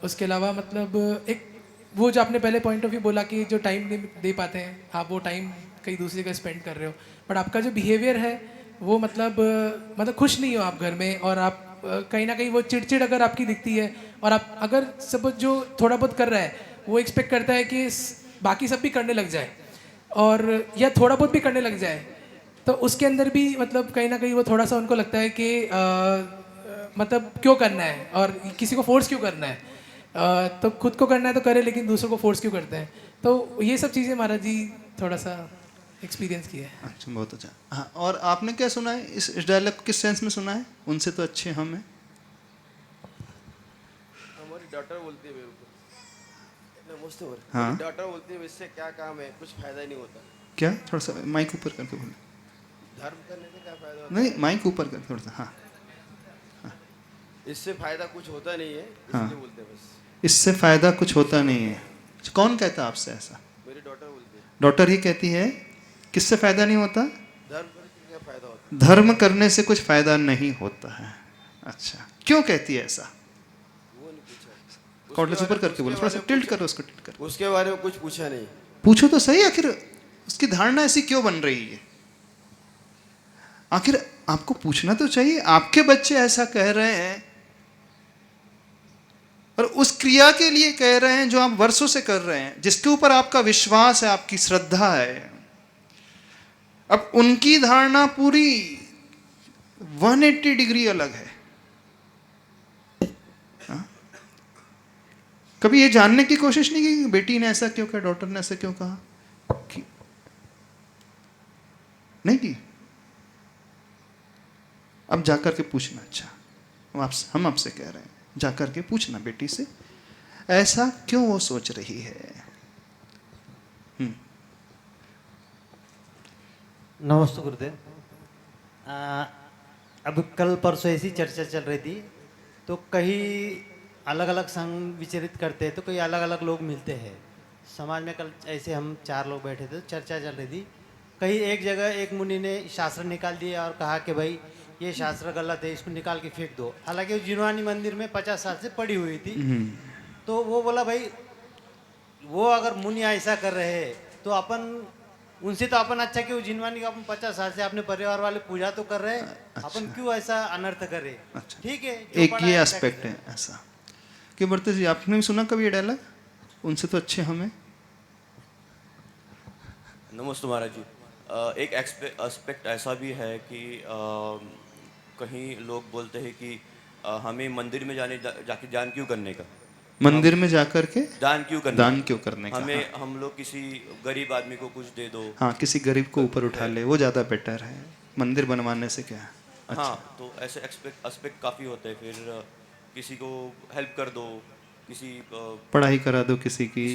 उसके अलावा मतलब एक वो जो आपने पहले पॉइंट ऑफ व्यू बोला कि जो टाइम नहीं दे पाते हैं आप, वो टाइम कहीं दूसरे का स्पेंड कर रहे हो, बट आपका जो बिहेवियर है वो मतलब खुश नहीं हो आप घर में, और आप कहीं ना कहीं वो चिड़चिड़ अगर आपकी दिखती है, और आप अगर सब जो थोड़ा बहुत कर रहा है वो एक्सपेक्ट करता है कि बाकी सब भी करने लग जाए, और या थोड़ा बहुत भी करने लग जाए, तो उसके अंदर भी मतलब कहीं ना कहीं वो थोड़ा सा उनको लगता है कि मतलब क्यों करना है, और किसी को फोर्स क्यों करना है। तो खुद को करना है तो करे, लेकिन दूसरों को फोर्स क्यों करते हैं। तो ये सब चीज़ें महाराज जी थोड़ा सा एक्सपीरियंस किया है। अच्छा, बहुत अच्छा। हाँ, और आपने क्या सुना है इस डायलॉग किस सेंस में सुना है? उनसे तो अच्छे हम हैं। हमारी डॉटर बोलती है मेरे को, हाँ। डॉटर बोलती है इससे क्या काम है, कुछ फायदा नहीं होता। क्या? थोड़ा सा माइक ऊपर करके बोलो। धर्म करने से क्या फायदा होता नहीं, माइक ऊपर कर थोड़ा सा। हाँ। है? इससे फायदा कुछ होता नहीं है, हाँ। इसलिए बोलते हैं बस। इससे फायदा कुछ होता नहीं है। कौन कहता आपसे ऐसा? मेरी डॉटर बोलती है डॉटर ही कहती है। किससे फायदा नहीं होता? धर्म करने से क्या फायदा होता धर्म करने से कुछ फायदा नहीं होता है। अच्छा, क्यों कहती है ऐसा? है वो नहीं पूछा। कॉर्डलेस ऊपर करके बोलो, थोड़ा सा टिल्ट करो उसको, टिल्ट करो। उसके बारे में कुछ पूछा नहीं। पूछो तो सही, आखिर उसकी धारणा ऐसी क्यों बन रही है? आखिर आपको पूछना तो चाहिए। आपके बच्चे ऐसा कह रहे हैं और उस क्रिया के लिए कह रहे हैं जो आप वर्षों से कर रहे हैं, जिसके ऊपर आपका विश्वास है, आपकी श्रद्धा है। अब उनकी धारणा पूरी 180 डिग्री अलग है। हाँ? कभी ये जानने की कोशिश नहीं की कि बेटी ने ऐसा क्यों कहा, डॉटर ने ऐसा क्यों कहा? नहीं की। अब जाकर के पूछना। अच्छा, हम आपसे कह रहे हैं, जाकर के पूछना बेटी से, ऐसा क्यों वो सोच रही है। नमस्ते गुरुदेव। अब कल परसों ऐसी चर्चा चल रही थी, तो कहीं अलग अलग संघ विचरित करते हैं तो कई अलग अलग लोग मिलते हैं समाज में। कल ऐसे हम 4 लोग बैठे थे, चर्चा चल रही थी। कहीं एक जगह एक मुनि ने शास्त्र निकाल दिया और कहा कि भाई ये शास्त्र गलत है, इसको निकाल के फेंक दो। हालांकि वो जिनवानी मंदिर में 50 साल से पड़ी हुई थी। तो वो बोला भाई वो अगर मुनि ऐसा कर रहे हैं तो अपन उनसे तो अपन अच्छा क्यों, जिनवानी का अपन 50 साल से अपने परिवार वाले पूजा तो कर रहे हैं, अपन क्यों ऐसा अनर्थ करे। अच्छा। ठीक है, जो एक पढ़ा ये है एस्पेक्ट है ऐसा कि बर्ते जी आपने भी सुना कभी ये डायलॉग, उनसे तो अच्छे हमें। नमस्ते महाराज जी। एक एस्पेक्ट ऐसा भी है कि कहीं लोग बोलते हैं कि हमें मंदिर में जाके दान क्यों करने का, मंदिर में जाकर के दान क्यों करने दान क्यों करने का। हमें हम लोग किसी गरीब आदमी को कुछ दे दो। हाँ, किसी गरीब को ऊपर उठा ले, वो ज़्यादा बेटर है मंदिर बनवाने से क्या। अच्छा। हाँ, तो ऐसे एस्पेक्ट काफ़ी होते हैं। फिर किसी को हेल्प कर दो, किसी पढ़ाई करा दो किसी की,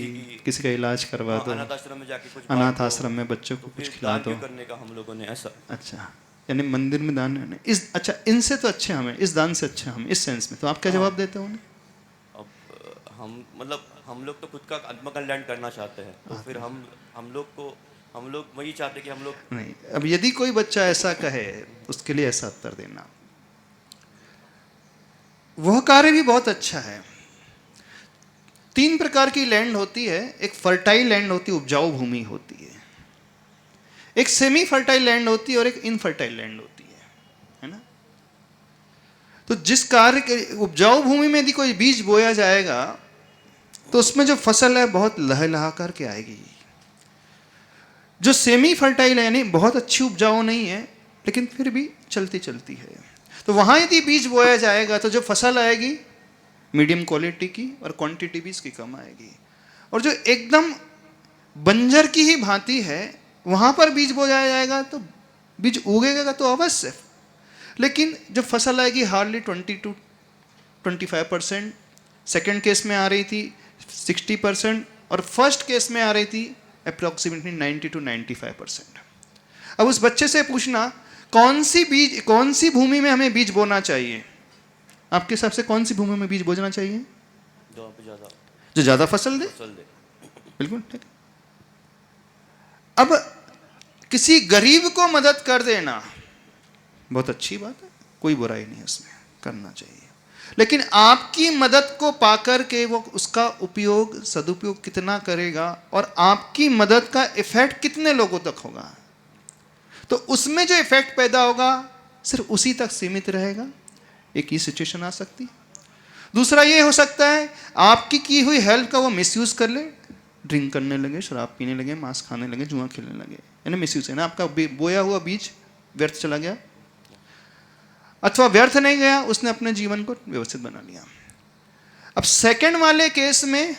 किसी का इलाज करवा दो, अनाथ आश्रम में जाके कुछ अनाथ आश्रम में बच्चों को कुछ खिला दान दो। क्यों करने का हम लोगों ने ऐसा। अच्छा, यानी मंदिर में दान नहीं इस, अच्छा इनसे तो अच्छे हमें, इस दान से अच्छे हम, इस सेंस में तो आप क्या जवाब देते हो उन्हें? अब हम लोग तो खुद का आत्मकल्याण करना चाहते हैं, तो फिर हम लोग वही चाहते कि हम लोग नहीं। अब यदि कोई बच्चा ऐसा कहे उसके लिए ऐसा उत्तर देना, वह कार्य भी बहुत अच्छा है। 3 प्रकार की लैंड होती है, एक फर्टाइल लैंड होती है, उपजाऊ भूमि होती है, एक सेमी फर्टाइल लैंड होती है और एक इनफर्टाइल लैंड होती है ना। तो जिस कार्य के उपजाऊ भूमि में यदि कोई बीज बोया जाएगा तो उसमें जो फसल है बहुत लहलहा करके आएगी। जो सेमी फर्टाइल है यानी बहुत अच्छी उपजाऊ नहीं है लेकिन फिर भी चलती चलती है, तो वहां यदि बीज बोया जाएगा तो जो फसल आएगी मीडियम क्वालिटी की और क्वांटिटी भी इसकी कम आएगी। और जो एकदम बंजर की ही भांति है वहां पर बीज बोया जाएगा तो बीज उगेगा तो अवश्य, लेकिन जो फसल आएगी हार्डली 20 to 25%, सेकेंड केस में आ रही थी 60% और फर्स्ट केस में आ रही थी अप्रॉक्सीमेटली 90 to 95%। अब उस बच्चे से पूछना कौन सी भूमि में हमें बीज बोना चाहिए, आपके हिसाब से कौन सी भूमि में बीज बोना चाहिए? जो ज्यादा फसल दे। बिल्कुल ठीक। अब किसी गरीब को मदद कर देना बहुत अच्छी बात है, कोई बुराई नहीं उसमें, करना चाहिए। लेकिन आपकी मदद को पाकर के वो उसका उपयोग सदुपयोग कितना करेगा और आपकी मदद का इफेक्ट कितने लोगों तक होगा, तो उसमें जो इफेक्ट पैदा होगा सिर्फ उसी तक सीमित रहेगा। एक ही सिचुएशन आ सकती है। दूसरा ये हो सकता है आपकी की हुई हेल्प का वो मिसयूज कर ले, ड्रिंक करने लगे, शराब पीने लगे, मांस खाने लगे, जुआ खेलने लगे, यानी मिसयूज है ना। आपका बोया हुआ बीज व्यर्थ चला गया, अथवा व्यर्थ नहीं गया, उसने अपने जीवन को व्यवस्थित बना लिया। अब सेकंड वाले केस में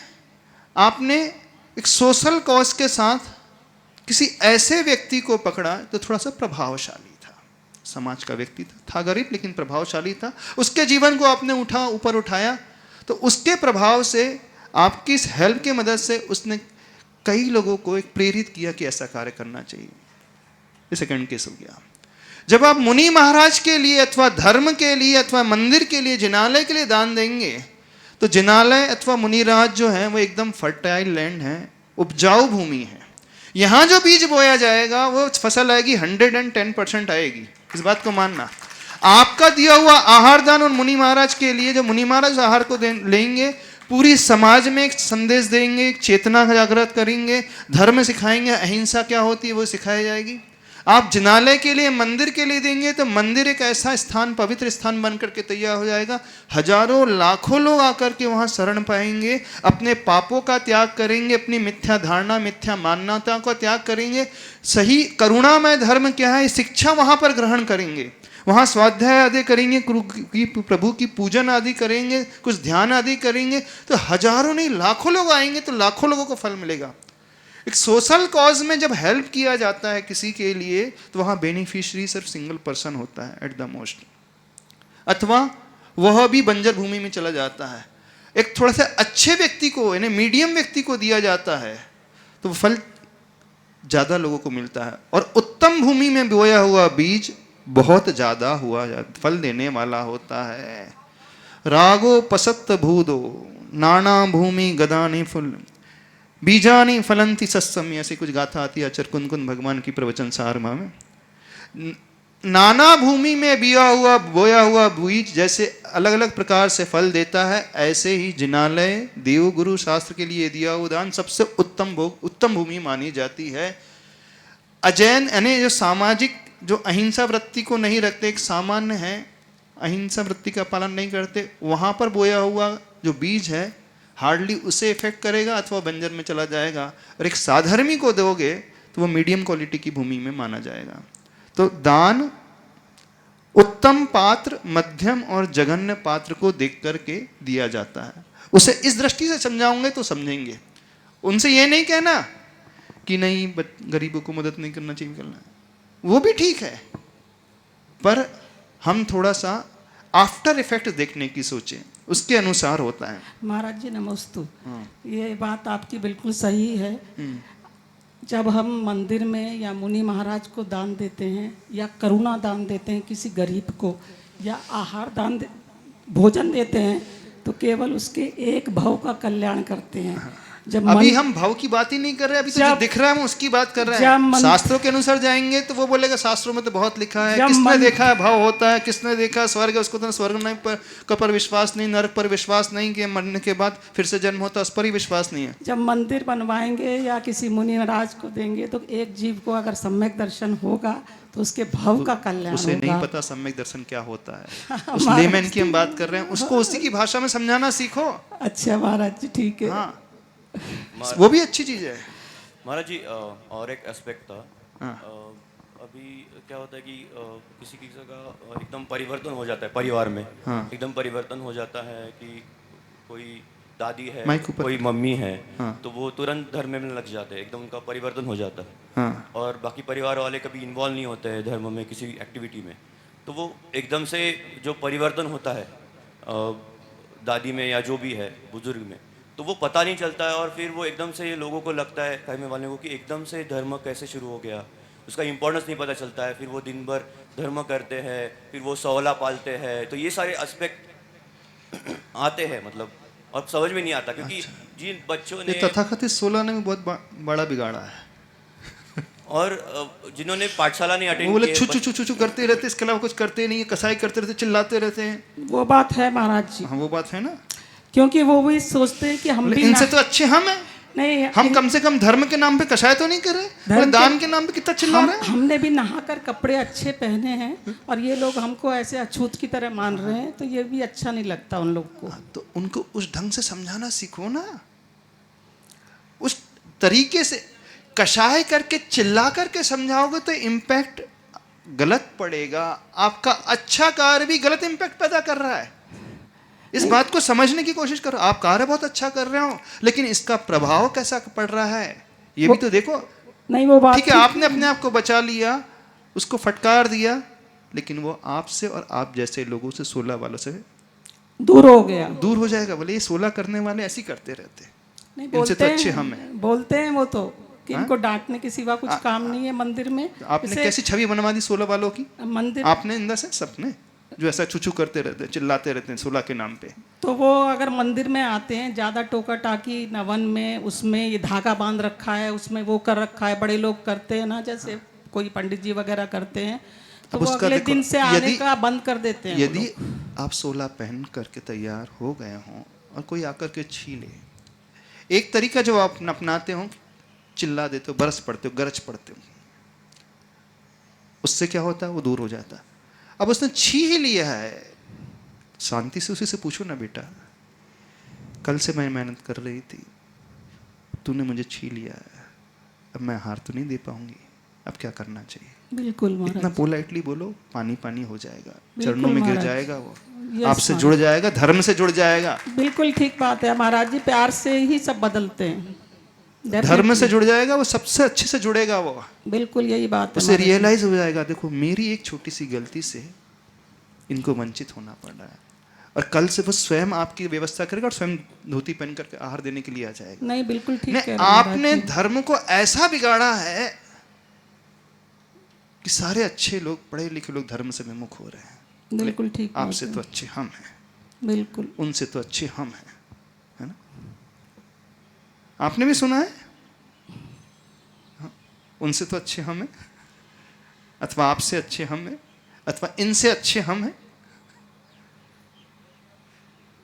आपने एक सोशल कॉज के साथ किसी ऐसे व्यक्ति को पकड़ा तो थोड़ा सा प्रभावशाली था, समाज का व्यक्ति था गरीब लेकिन प्रभावशाली था, उसके जीवन को आपने ऊपर उठाया, तो उसके प्रभाव से आपकी इस हेल्प की मदद से उसने कई लोगों को एक प्रेरित किया कि ऐसा कार्य करना चाहिए। ये सेकंड केस हो गया। जब आप मुनि महाराज के लिए अथवा धर्म के लिए अथवा मंदिर के लिए, जिनालय के लिए दान देंगे, तो जिनालय अथवा मुनिराज जो है वो एकदम फर्टाइल लैंड है, उपजाऊ भूमि है। यहां जो बीज बोया जाएगा वो फसल आएगी 110% आएगी, इस बात को मानना। आपका दिया हुआ आहार दान और मुनि महाराज के लिए, जो मुनि महाराज आहार को लेंगे, पूरी समाज में एक संदेश देंगे, एक चेतना जागृत करेंगे, धर्म सिखाएंगे, अहिंसा क्या होती है वो सिखाई जाएगी। आप जिनालय के लिए, मंदिर के लिए देंगे तो मंदिर एक ऐसा स्थान, पवित्र स्थान बन करके तैयार हो जाएगा। हजारों लाखों लोग आकर के वहाँ शरण पाएंगे, अपने पापों का त्याग करेंगे, अपनी मिथ्या धारणा, मिथ्या मान्यता का त्याग करेंगे, सही करुणामय धर्म क्या है शिक्षा वहाँ पर ग्रहण करेंगे, वहाँ स्वाध्याय आदि करेंगे, प्रभु की पूजन आदि करेंगे, कुछ ध्यान आदि करेंगे, तो हजारों नहीं लाखों लोग आएंगे, तो लाखों लोगों को फल मिलेगा। एक सोशल कॉज में जब हेल्प किया जाता है किसी के लिए तो वहाँ बेनिफिशियरी सिर्फ सिंगल पर्सन होता है एट द मोस्ट, अथवा वह भी बंजर भूमि में चला जाता है। एक थोड़ा सा अच्छे व्यक्ति को, यानी मीडियम व्यक्ति को दिया जाता है तो फल ज़्यादा लोगों को मिलता है। और उत्तम भूमि में बोया हुआ बीज बहुत ज़्यादा फल देने वाला होता है। रागोपसत्त भूदो नाना भूमि गदानि फुल बीजानि फलंति सत्सम्य, ऐसी कुछ गाथा आती है आचार्य कुंद भगवान की प्रवचन सारमा में। नाना भूमि में बोया हुआ बीज जैसे अलग अलग प्रकार से फल देता है, ऐसे ही जिनालय देव गुरु शास्त्र के लिए दिया हुआ दान सबसे उत्तम भूमि मानी जाती है। अजैन यानी जो सामाजिक, जो अहिंसा वृत्ति को नहीं रखते, एक सामान्य है अहिंसा वृत्ति का पालन नहीं करते, वहां पर बोया हुआ जो बीज है हार्डली उसे इफेक्ट करेगा अथवा बंजर में चला जाएगा। और एक साधर्मी को दोगे तो वो मीडियम क्वालिटी की भूमि में माना जाएगा। तो दान उत्तम पात्र, मध्यम और जघन्य पात्र को देख करके दिया जाता है। उसे इस दृष्टि से समझाओगे तो समझेंगे। उनसे ये नहीं कहना कि नहीं गरीबों को मदद नहीं करना चाहिए, करना है, वो भी ठीक है, पर हम थोड़ा सा आफ्टर इफेक्ट देखने की सोचें, उसके अनुसार होता है। महाराज जी नमस्तु। ये बात आपकी बिल्कुल सही है। जब हम मंदिर में या मुनि महाराज को दान देते हैं या करुणा दान देते हैं किसी गरीब को, या आहार दान भोजन देते हैं, तो केवल उसके एक भव का कल्याण करते हैं। जब अभी हम भाव की बात ही नहीं कर रहे, अभी तो जो दिख रहा है हम उसकी बात कर रहे हैं। शास्त्रों के अनुसार जाएंगे तो वो बोलेगा शास्त्रों में तो बहुत लिखा है, किसने देखा है भाव होता है, किसने देखा स्वर्ग है, उसको तो स्वर्ग नहीं पर विश्वास नहीं, नरक पर विश्वास नहीं, कि मरने के बाद फिर से जन्म होता है उस पर ही विश्वास नहीं है। जब मंदिर बनवाएंगे या किसी मुनि महाराज को देंगे तो एक जीव को अगर सम्यक दर्शन होगा तो उसके भाव का कल्याण उसे होगा। नहीं पता सम्यक दर्शन क्या होता है, उस लेमैन की हम बात कर रहे हैं, उसको उसी की भाषा में समझाना सीखो। अच्छा महाराज जी ठीक है। हाँ, वो भी अच्छी चीज है। महाराज जी और एक एस्पेक्ट था। हाँ। अभी क्या होता है कि किसी किसी का एकदम परिवर्तन हो जाता है परिवार में। हाँ। एकदम परिवर्तन हो जाता है कि कोई दादी है, माइक ऊपर। कोई मम्मी है, हाँ। तो वो तुरंत धर्म में लग जाते हैं, एकदम उनका परिवर्तन हो जाता है। हाँ। और बाकी परिवार वाले कभी इन्वॉल्व नहीं होते हैं धर्म में किसी एक्टिविटी में, तो वो एकदम से जो परिवर्तन होता है दादी में या जो भी है बुजुर्ग में, तो वो पता नहीं चलता है। और फिर वो एकदम से लोगों को लगता है कहने वाले को कि एकदम से धर्म कैसे शुरू हो गया, उसका इंपॉर्टेंस नहीं पता चलता है। फिर वो दिन भर धर्म करते हैं, फिर वो सौला पालते हैं, तो ये सारे एस्पेक्ट आते हैं मतलब, और समझ में नहीं आता क्योंकि जिन बच्चों ने तथाकथित 16 ने भी बहुत बड़ा बिगाड़ा है। और जिन्होंने पाठशाला नहीं वो अटेंड बोले छू छू करते रहते, इसके अलावा कुछ करते नहीं, कसाई करते रहते, चिल्लाते रहते हैं। वो बात है महाराज जी। हाँ वो बात है ना, क्योंकि वो भी सोचते हैं कि हम भी इनसे तो अच्छे हम हैं। नहीं, हम कम से कम धर्म के नाम पे कसाई तो नहीं कर रहे, दान के नाम पे कितना चिल्ला रहे हैं। हमने भी नहाकर कपड़े अच्छे पहने हैं और ये लोग हमको ऐसे अछूत की तरह मान रहे हैं, तो ये भी अच्छा नहीं लगता उन लोग को। तो उनको उस ढंग से समझाना सीखो ना, उस तरीके से कसाई करके चिल्ला करके समझाओगे तो इम्पैक्ट गलत पड़ेगा। आपका अच्छा कार्य भी गलत इम्पैक्ट पैदा कर रहा है। इस बात को समझने की कोशिश करो। आप कार्य बहुत अच्छा कर रहे हो, लेकिन इसका प्रभाव कैसा पड़ रहा है ये भी तो देखो। नहीं वो बात ठीक है, आपने अपने आप को बचा लिया, उसको फटकार दिया, लेकिन वो आपसे और आप जैसे लोगों से 16 वालों से दूर हो गया, दूर हो जाएगा। बोले ये 16 करने वाले ऐसे ही करते रहते, नहीं इनसे तो अच्छे हम हैं। बोलते हैं वो तो कि इनको डांटने के सिवा कुछ काम नहीं है मंदिर में। आपने कैसी छवि बनवा दी 16 वालों की मंदिर आपने अंदर से सपने, जो ऐसा छुछू करते रहते हैं, चिल्लाते रहते हैं 16 के नाम पे। तो वो अगर मंदिर में आते हैं ज़्यादा टोका टाकी नवन में, उसमें ये धागा बांध रखा है, उसमें वो कर रखा है, बड़े लोग करते हैं ना, जैसे कोई पंडित जी वगैरह करते हैं, तो वो अगले दिन से आने का बंद कर देते हैं। यदि आप 16 पहन करके तैयार हो गए हों और कोई आकर के छीले, एक तरीका जो आप अपनाते हो, चिल्ला देते हो, बरस पड़ते हो, गरज पड़ते हो, उससे क्या होता है, वो दूर हो जाता है। अब उसने छी ही लिया है, शांति से उसी से पूछो ना, बेटा कल से मैं मेहनत कर रही थी, तूने मुझे छी लिया है, अब मैं हार तो नहीं दे पाऊंगी, अब क्या करना चाहिए। बिल्कुल महाराज, इतना पोलाइटली बोलो, पानी पानी हो जाएगा, बिल्कुल चरणों में गिर महाराज। जाएगा, वो यस आपसे जुड़ जाएगा, धर्म से जुड़ जाएगा, बिल्कुल ठीक बात है महाराज जी, प्यार से ही सब बदलते हैं। धर्म से जुड़ जाएगा, वो सबसे अच्छे से जुड़ेगा, वो बिल्कुल यही बात है। उसे रियलाइज हो जाएगा, देखो मेरी एक छोटी सी गलती से इनको वंचित होना पड़ रहा है, और कल से वो स्वयं आपकी व्यवस्था करेगा और स्वयं धोती पहन करके आहार देने के लिए आ जाएगा। नहीं बिल्कुल ठीक है, आपने धर्म को ऐसा बिगाड़ा है कि सारे अच्छे लोग, पढ़े लिखे लोग धर्म से विमुख हो रहे हैं। बिल्कुल ठीक। आपसे तो अच्छे हम हैं। बिल्कुल। उनसे तो अच्छे हम हैं, है ना? आपने भी सुना है? हाँ, उनसे तो अच्छे हम हैं, अथवा आपसे अच्छे हम हैं, अथवा इनसे अच्छे हम हैं।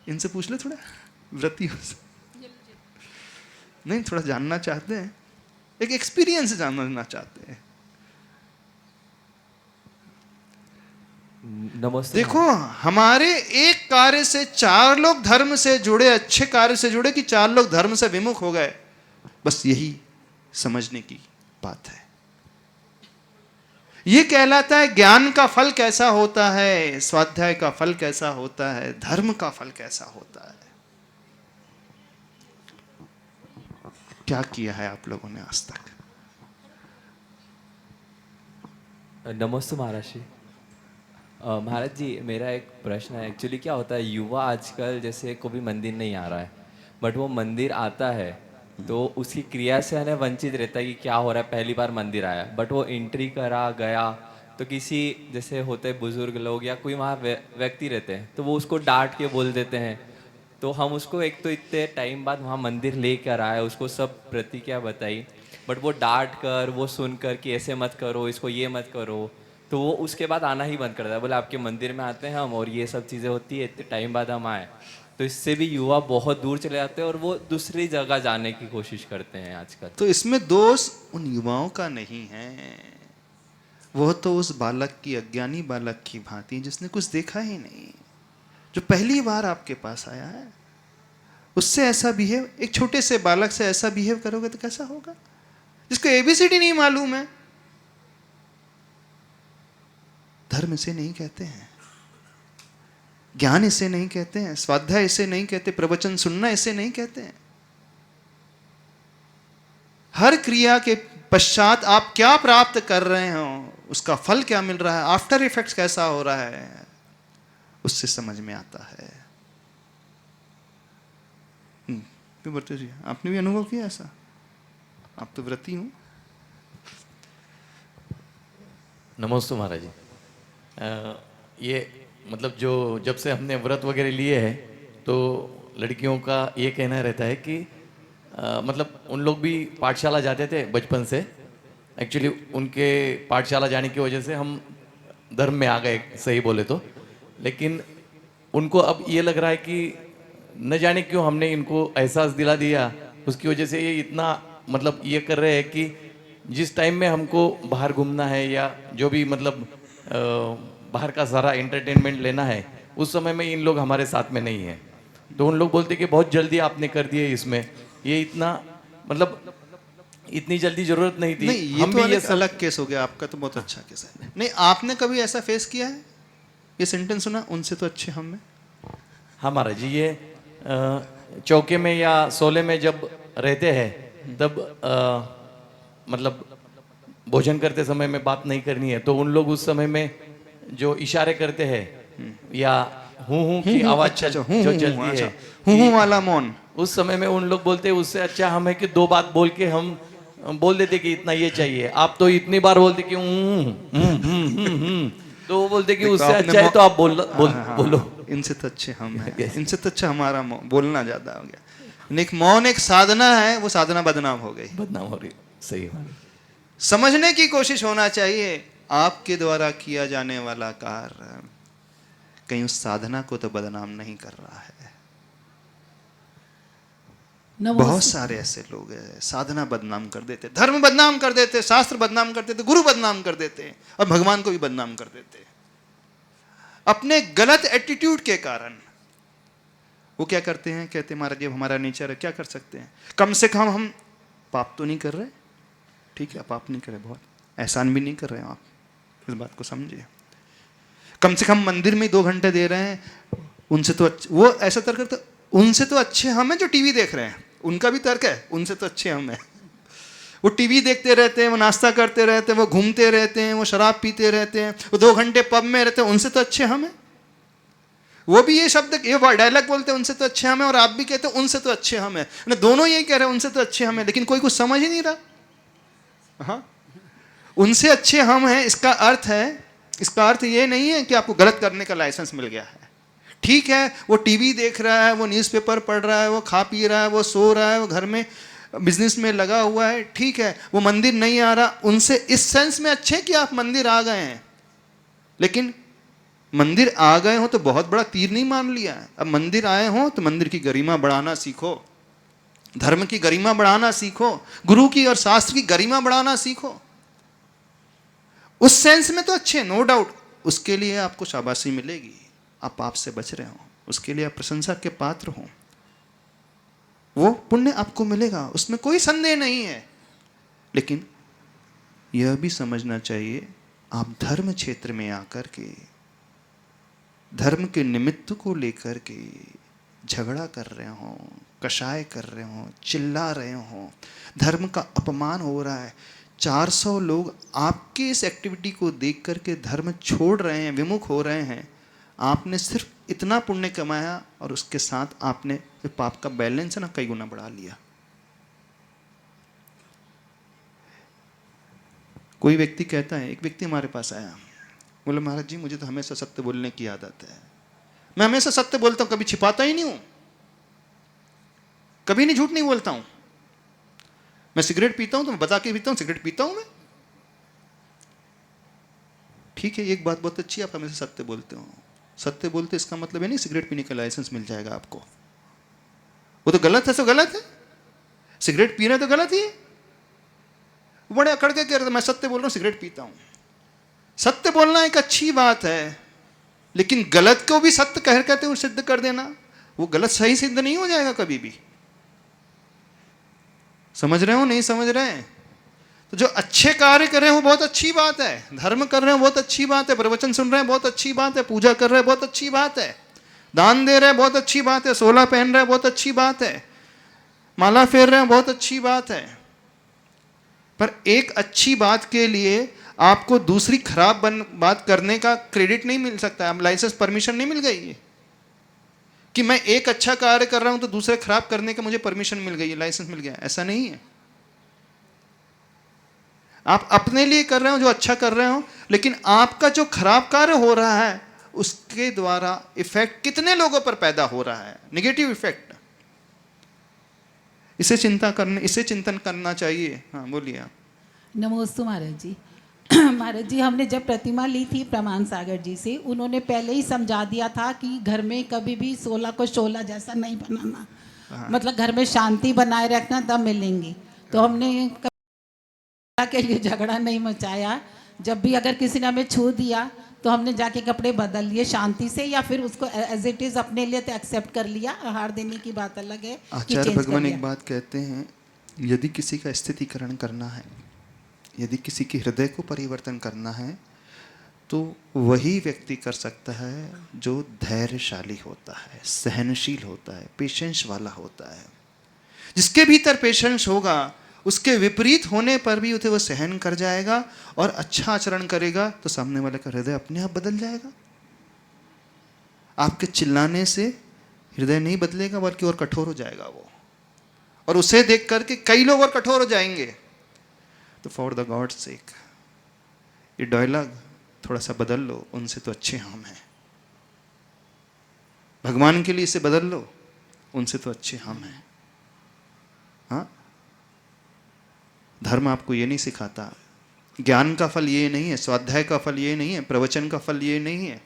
इनसे पूछ ले थोड़ा, व्रतियों से। नहीं, थोड़ा जानना चाहते हैं, एक एक्सपीरियंस जानना चाहते हैं। नमस्ते। देखो, हमारे एक कार्य से 4 लोग धर्म से जुड़े, अच्छे कार्य से जुड़े, कि 4 लोग धर्म से विमुख हो गए, बस यही समझने की बात है। ये कहलाता है ज्ञान का फल कैसा होता है, स्वाध्याय का फल कैसा होता है, धर्म का फल कैसा होता है। क्या किया है आप लोगों ने आज तक? नमस्ते महाराज जी। महाराज जी, मेरा एक प्रश्न है। एक्चुअली क्या होता है, युवा आजकल जैसे कोई भी मंदिर नहीं आ रहा है, बट वो मंदिर आता है तो उसकी क्रिया से है ना वंचित रहता है कि क्या हो रहा है, पहली बार मंदिर आया, बट वो एंट्री करा गया तो किसी जैसे होते बुजुर्ग लोग या कोई वहाँ व्यक्ति रहते हैं तो वो उसको डांट के बोल देते हैं। तो हम उसको एक तो इतने टाइम बाद वहाँ मंदिर लेकर आए, उसको सब प्रतिक्रिया बताई, बट वो डांट कर, वो सुन कर कि ऐसे मत करो, इसको ये मत करो, तो वो उसके बाद आना ही बंद कर देता है। बोले आपके मंदिर में आते हैं हम और ये सब चीज़ें होती है, इतने टाइम बाद हम आए। तो इससे भी युवा बहुत दूर चले जाते हैं और वो दूसरी जगह जाने की कोशिश करते हैं आजकल। तो इसमें दोष उन युवाओं का नहीं है, वह तो उस बालक की, अज्ञानी बालक की भांति जिसने कुछ देखा ही नहीं, जो पहली बार आपके पास आया है। उससे ऐसा बिहेव, एक छोटे से बालक से ऐसा बिहेव करोगे तो कैसा होगा? जिसको एबीसीडी नहीं मालूम है। धर्म इसे नहीं कहते हैं, ज्ञान इसे नहीं कहते हैं, स्वाध्याय इसे नहीं कहते, प्रवचन सुनना इसे नहीं कहते हैं। हर क्रिया के पश्चात आप क्या प्राप्त कर रहे हो, उसका फल क्या मिल रहा है, आफ्टर इफेक्ट्स कैसा हो रहा है, उससे समझ में आता है। क्यों बरते जी, आपने भी अनुभव किया ऐसा? आप तो व्रती हो। नमस्ते महाराज जी। ये मतलब जो जब से हमने व्रत वगैरह लिए हैं तो लड़कियों का ये कहना रहता है कि मतलब उन लोग भी पाठशाला जाते थे बचपन से। एक्चुअली उनके पाठशाला जाने की वजह से हम धर्म में आ गए, सही बोले तो। लेकिन उनको अब ये लग रहा है कि न जाने क्यों हमने इनको एहसास दिला दिया, उसकी वजह से ये इतना मतलब ये कर रहे हैं कि जिस टाइम में हमको बाहर घूमना है या जो भी मतलब बाहर का सारा एंटरटेनमेंट लेना है, उस समय में इन लोग हमारे साथ में नहीं है। तो उन लोग बोलते कि बहुत जल्दी आपने कर दिए इसमें, ये इतना मतलब इतनी जल्दी जरूरत नहीं थी। नहीं, ये हम तो भी ये अलग केस हो गया, आपका तो बहुत अच्छा केस है। नहीं, आपने कभी ऐसा फेस किया है, ये सेंटेंस सुना, उनसे तो अच्छे हम हैं? हाँ महाराज जी, ये चौके में या सोले में जब रहते हैं तब मतलब भोजन करते समय में बात नहीं करनी है, तो उन लोग उस समय में जो इशारे करते हैं या हूँ की आवाज जो चलती है, हूँ वाला मौन, उस समय में उन लोग बोलते हैं उससे अच्छा हम है कि 2 बात बोल के हम बोल देते कि इतना ये चाहिए। आप तो इतनी बार बोलते कि तो वो बोलते कि उससे अच्छा है तो आप बोलो। इनसे तो अच्छे हम हैं, इनसे तो अच्छा हमारा बोलना ज्यादा हो गया। एक मौन एक साधना है, वो साधना बदनाम हो गई, बदनाम हो रही। सही है। समझने की कोशिश होना चाहिए। आपके द्वारा किया जाने वाला कार्य कहीं उस साधना को तो बदनाम नहीं कर रहा है। बहुत सारे ऐसे लोग हैं, साधना बदनाम कर देते, धर्म बदनाम कर देते, शास्त्र बदनाम कर देते, गुरु बदनाम कर देते और भगवान को भी बदनाम कर देते अपने गलत एटीट्यूड के कारण। वो क्या करते हैं, कहते महाराज जी हमारा नेचर है, क्या कर सकते हैं, कम से कम हम पाप तो नहीं कर रहे। ठीक है, पाप नहीं कर रहे, बहुत एहसान भी नहीं कर रहे हैं, आप इस बात को समझिए। कम से कम मंदिर में 2 घंटे दे रहे हैं, उनसे तो वो ऐसा तर्क करते, उनसे तो अच्छे हम हैं जो टीवी देख रहे हैं। उनका भी तर्क है, उनसे तो अच्छे हम हैं। वो टीवी देखते रहते हैं, वो नाश्ता करते रहते हैं, वो घूमते रहते हैं, वो शराब पीते रहते हैं, वो 2 घंटे पब में रहते हैं, उनसे तो अच्छे हम हैं। वो भी ये शब्द, ये डायलॉग बोलते हैं, उनसे तो अच्छे हम हैं, और आप भी कहते हैं उनसे तो अच्छे हम हैं। दोनों यही कह रहे हैं उनसे तो अच्छे हम हैं, लेकिन कोई कुछ समझ ही नहीं रहा। हाँ, उनसे अच्छे हम हैं, इसका अर्थ ये नहीं है कि आपको गलत करने का लाइसेंस मिल गया है। ठीक है, वो टीवी देख रहा है, वो न्यूज़पेपर पढ़ रहा है, वो खा पी रहा है, वो सो रहा है, वो घर में बिजनेस में लगा हुआ है, ठीक है, वो मंदिर नहीं आ रहा, उनसे इस सेंस में अच्छे कि आप मंदिर आ गए हैं, लेकिन मंदिर आ गए हो तो बहुत बड़ा तीर नहीं मान लिया है। अब मंदिर आए हो तो मंदिर की गरिमा बढ़ाना सीखो, धर्म की गरिमा बढ़ाना सीखो, गुरु की और शास्त्र की गरिमा बढ़ाना सीखो। उस सेंस में तो अच्छे, नो डाउट, उसके लिए आपको शाबाशी मिलेगी, आप पाप से बच रहे हो, उसके लिए आप प्रशंसा के पात्र हो, वो पुण्य आपको मिलेगा, उसमें कोई संदेह नहीं है। लेकिन यह भी समझना चाहिए, आप धर्म क्षेत्र में आकर के धर्म के निमित्त को लेकर के झगड़ा कर रहे हो, कषाय कर रहे हो, चिल्ला रहे हो, धर्म का अपमान हो रहा है, 400 लोग आपके इस एक्टिविटी को देख करके धर्म छोड़ रहे हैं, विमुख हो रहे हैं, आपने सिर्फ इतना पुण्य कमाया और उसके साथ आपने जो पाप का बैलेंस है ना कई गुना बढ़ा लिया। कोई व्यक्ति कहता है, एक व्यक्ति हमारे पास आया, बोले महाराज जी मुझे तो हमेशा सत्य बोलने की आदत है, मैं हमेशा सत्य बोलता हूं, कभी छिपाता ही नहीं हूं, कभी नहीं झूठ नहीं बोलता हूं, मैं सिगरेट पीता हूं तो मैं बता के पीता हूं, सिगरेट पीता हूं मैं। ठीक है, एक बात बहुत अच्छी, आप हमेशा सत्य बोलते हो, सत्य बोलते इसका मतलब है नहीं सिगरेट पीने का लाइसेंस मिल जाएगा आपको, वो तो गलत है, सो गलत है, सिगरेट पी रहे तो गलत ही है। बड़े अकड़ के कह रहे मैं सत्य बोल रहा हूं, सिगरेट पीता हूं। सत्य बोलना एक अच्छी बात है, लेकिन गलत को भी सत्य कह कहते हुए सिद्ध कर देना, वो गलत सही सिद्ध नहीं हो जाएगा कभी भी। समझ रहे हो, नहीं समझ रहे हैं? तो जो अच्छे कार्य कर रहे हैं वो बहुत अच्छी बात है, धर्म कर रहे हैं बहुत अच्छी बात है, प्रवचन सुन रहे हैं बहुत अच्छी बात है, पूजा कर रहे हैं बहुत अच्छी बात है, दान दे रहे हैं बहुत अच्छी बात है, सोला पहन रहे हैं बहुत अच्छी बात है, माला फेर रहे हैं बहुत अच्छी बात है। पर एक अच्छी बात के लिए आपको दूसरी खराब बात करने का क्रेडिट नहीं मिल सकता है, लाइसेंस परमिशन नहीं मिल गई है कि मैं एक अच्छा कार्य कर रहा हूं तो दूसरे खराब करने का मुझे परमिशन मिल गई है, लाइसेंस मिल गया, ऐसा नहीं है। आप अपने लिए कर रहे हो जो अच्छा कर रहे हो, लेकिन आपका जो खराब कार्य हो रहा है उसके द्वारा इफेक्ट कितने लोगों पर पैदा हो रहा है, नेगेटिव इफेक्ट। इसे चिंतन करना चाहिए। हाँ बोलिए आप। नमोस्तु महाराज जी। महाराज जी, हमने जब प्रतिमा ली थी प्रमाण सागर जी से, उन्होंने पहले ही समझा दिया था कि घर में कभी भी 16 को 16 जैसा नहीं बनाना, मतलब घर में शांति बनाए रखना, तब मिलेंगी। तो हमने के लिए झगड़ा नहीं मचाया, जब भी अगर किसी ने हमें छू दिया तो हमने जाके कपड़े बदल लिए शांति से, या फिर उसको एज इट इज अपने लिए तो एक्सेप्ट कर लिया। हार देने की बात अलग है। आचार्य भगवान एक बात कहते हैं, यदि किसी का स्थितिकरण करना है, यदि किसी के हृदय को परिवर्तन करना है, तो वही व्यक्ति कर सकता है जो धैर्यशाली होता है, सहनशील होता है, पेशेंस वाला होता है। जिसके भीतर पेशेंस होगा, उसके विपरीत होने पर भी उसे वो सहन कर जाएगा और अच्छा आचरण करेगा, तो सामने वाले का हृदय अपने आप बदल जाएगा। आपके चिल्लाने से हृदय नहीं बदलेगा, बल्कि और कठोर हो जाएगा वो, और उसे देख करके कई लोग और कठोर हो जाएंगे। तो फॉर द गॉड सेक ये डायलॉग थोड़ा सा बदल लो, उनसे तो अच्छे हम हैं। भगवान के लिए इसे बदल लो, उनसे तो अच्छे हम हैं। हाँ, धर्म आपको ये नहीं सिखाता, ज्ञान का फल ये नहीं है, स्वाध्याय का फल ये नहीं है, प्रवचन का फल ये नहीं है,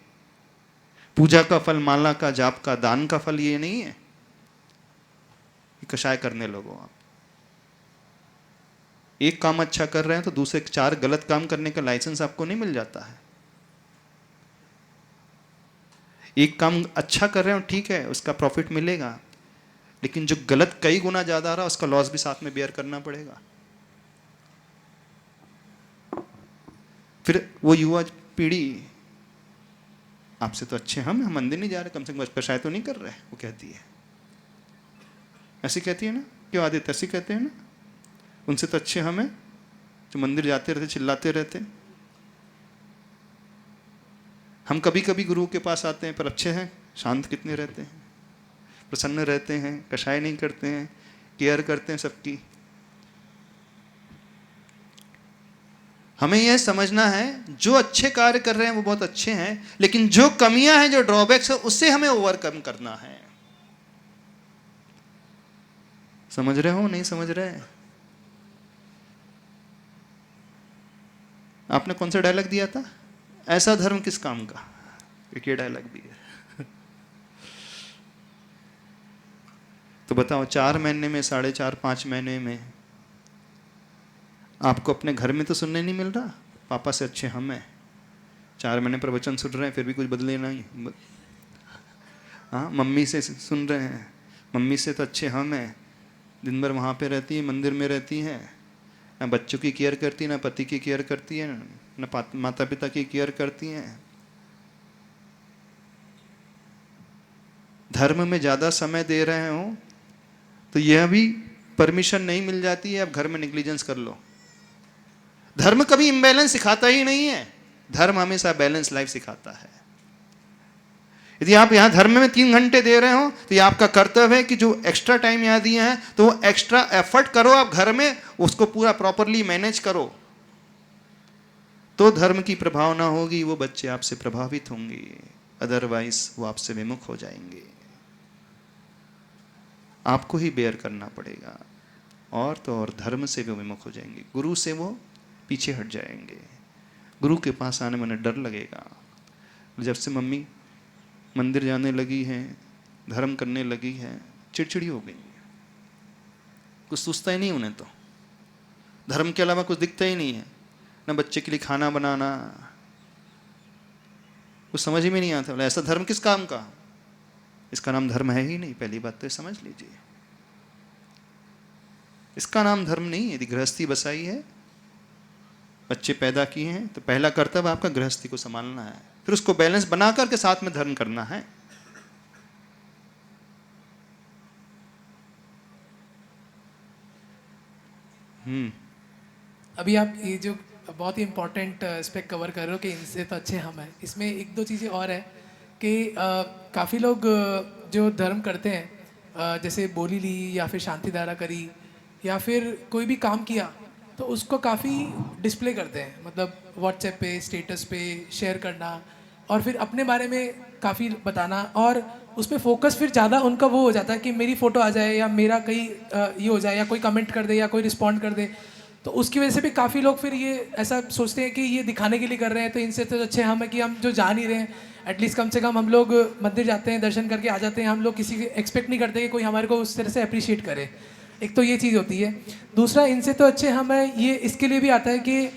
पूजा का फल, माला का, जाप का, दान का फल ये नहीं है। कषाय करने लोगों आप एक काम अच्छा कर रहे हैं तो दूसरे 4 गलत काम करने का लाइसेंस आपको नहीं मिल जाता है। एक काम अच्छा कर रहे हो, ठीक है, उसका प्रॉफिट मिलेगा, लेकिन जो गलत कई गुना ज्यादा आ रहा है उसका लॉस भी साथ में बेयर करना पड़ेगा। फिर वो युवा पीढ़ी आपसे तो अच्छे हम मंदिर नहीं जा रहे, कम से कम कषाय तो नहीं कर रहे, वो कहती है, ऐसी कहती है ना, क्यों आदित्य ऐसी कहते हैं ना, उनसे तो अच्छे हम हैं जो मंदिर जाते रहते, चिल्लाते रहते। हम कभी कभी गुरु के पास आते हैं, पर अच्छे हैं, शांत कितने रहते हैं, प्रसन्न रहते हैं, कषाय नहीं करते हैं, केयर करते हैं सबकी। हमें यह समझना है जो अच्छे कार्य कर रहे हैं वो बहुत अच्छे हैं, लेकिन जो कमियां हैं, जो ड्रॉबैक्स है, उससे हमें ओवरकम करना है। समझ रहे हो नहीं समझ रहे? आपने कौन सा डायलॉग दिया था? ऐसा धर्म किस काम का? एक ये डायलॉग दिया। तो बताओ 4 महीने में, 4.5 5 महीने में आपको अपने घर में तो सुनने नहीं मिल रहा पापा से अच्छे हम हैं। 4 महीने प्रवचन सुन रहे हैं फिर भी कुछ बदले नहीं। हाँ, मम्मी से सुन रहे हैं, मम्मी से तो अच्छे हम हैं, दिन भर वहाँ पे रहती है, मंदिर में रहती हैं, ना बच्चों की केयर करती है, ना पति की केयर करती है, ना माता पिता की केयर करती हैं। धर्म में ज़्यादा समय दे रहे हो तो यह भी परमिशन नहीं मिल जाती है, अब घर में नेग्लिजेंस कर लो। धर्म कभी इम्बैलेंस सिखाता ही नहीं है, धर्म हमेशा बैलेंस लाइफ सिखाता है। यदि आप यहाँ धर्म में 3 घंटे दे रहे हो तो ये आपका कर्तव्य है कि जो एक्स्ट्रा टाइम यहाँ दिए हैं तो वो एक्स्ट्रा एफर्ट करो, आप घर में उसको पूरा प्रॉपरली मैनेज करो, तो धर्म की प्रभावना होगी, वो बच्चे आपसे प्रभावित होंगे, अदरवाइज वो आपसे विमुख हो जाएंगे। आपको ही बेयर करना पड़ेगा, और तो और धर्म से भी विमुख हो जाएंगे, गुरु से वो पीछे हट जाएंगे, गुरु के पास आने में उन्हें डर लगेगा। जब से मम्मी मंदिर जाने लगी है, धर्म करने लगी है, चिड़चिड़ी हो गई, कुछ सोचता ही नहीं उन्हें, तो धर्म के अलावा कुछ दिखता ही नहीं है, ना बच्चे के लिए खाना बनाना, कुछ समझ में नहीं आता। बोला ऐसा धर्म किस काम का? इसका नाम धर्म है ही नहीं, पहली बात तो समझ लीजिए, इसका नाम धर्म नहीं है। यदि गृहस्थी बसाई है, बच्चे पैदा किए हैं, तो पहला कर्तव्य आपका गृहस्थी को संभालना है, फिर उसको बैलेंस बना करके साथ में धर्म करना है। अभी आप ये जो बहुत ही इम्पोर्टेंट एस्पेक्ट कवर कर रहे हो कि इनसे तो अच्छे हम हैं, इसमें 1-2 चीज़ें और है कि काफ़ी लोग जो धर्म करते हैं, जैसे बोली ली या फिर शांति धारा करी या फिर कोई भी काम किया तो उसको काफ़ी डिस्प्ले करते हैं, मतलब व्हाट्सएप पे, स्टेटस पे शेयर करना और फिर अपने बारे में काफ़ी बताना, और उस पर फोकस फिर ज़्यादा उनका वो हो जाता है कि मेरी फ़ोटो आ जाए या मेरा कहीं ये हो जाए या कोई कमेंट कर दे या कोई रिस्पॉन्ड कर दे। तो उसकी वजह से भी काफ़ी लोग फिर ये ऐसा सोचते हैं कि ये दिखाने के लिए कर रहे हैं, तो इनसे तो अच्छे हम हैं कि हम जो जा नहीं रहे हैं, एटलीस्ट कम से कम हम लोग मंदिर जाते हैं, दर्शन करके आ जाते हैं, हम लोग किसी एक्सपेक्ट नहीं करते कि कोई हमारे को उस तरह से अप्रिशिएट करे। एक तो ये चीज़ होती है। दूसरा, इनसे तो अच्छे हम हैं ये इसके लिए भी आता है कि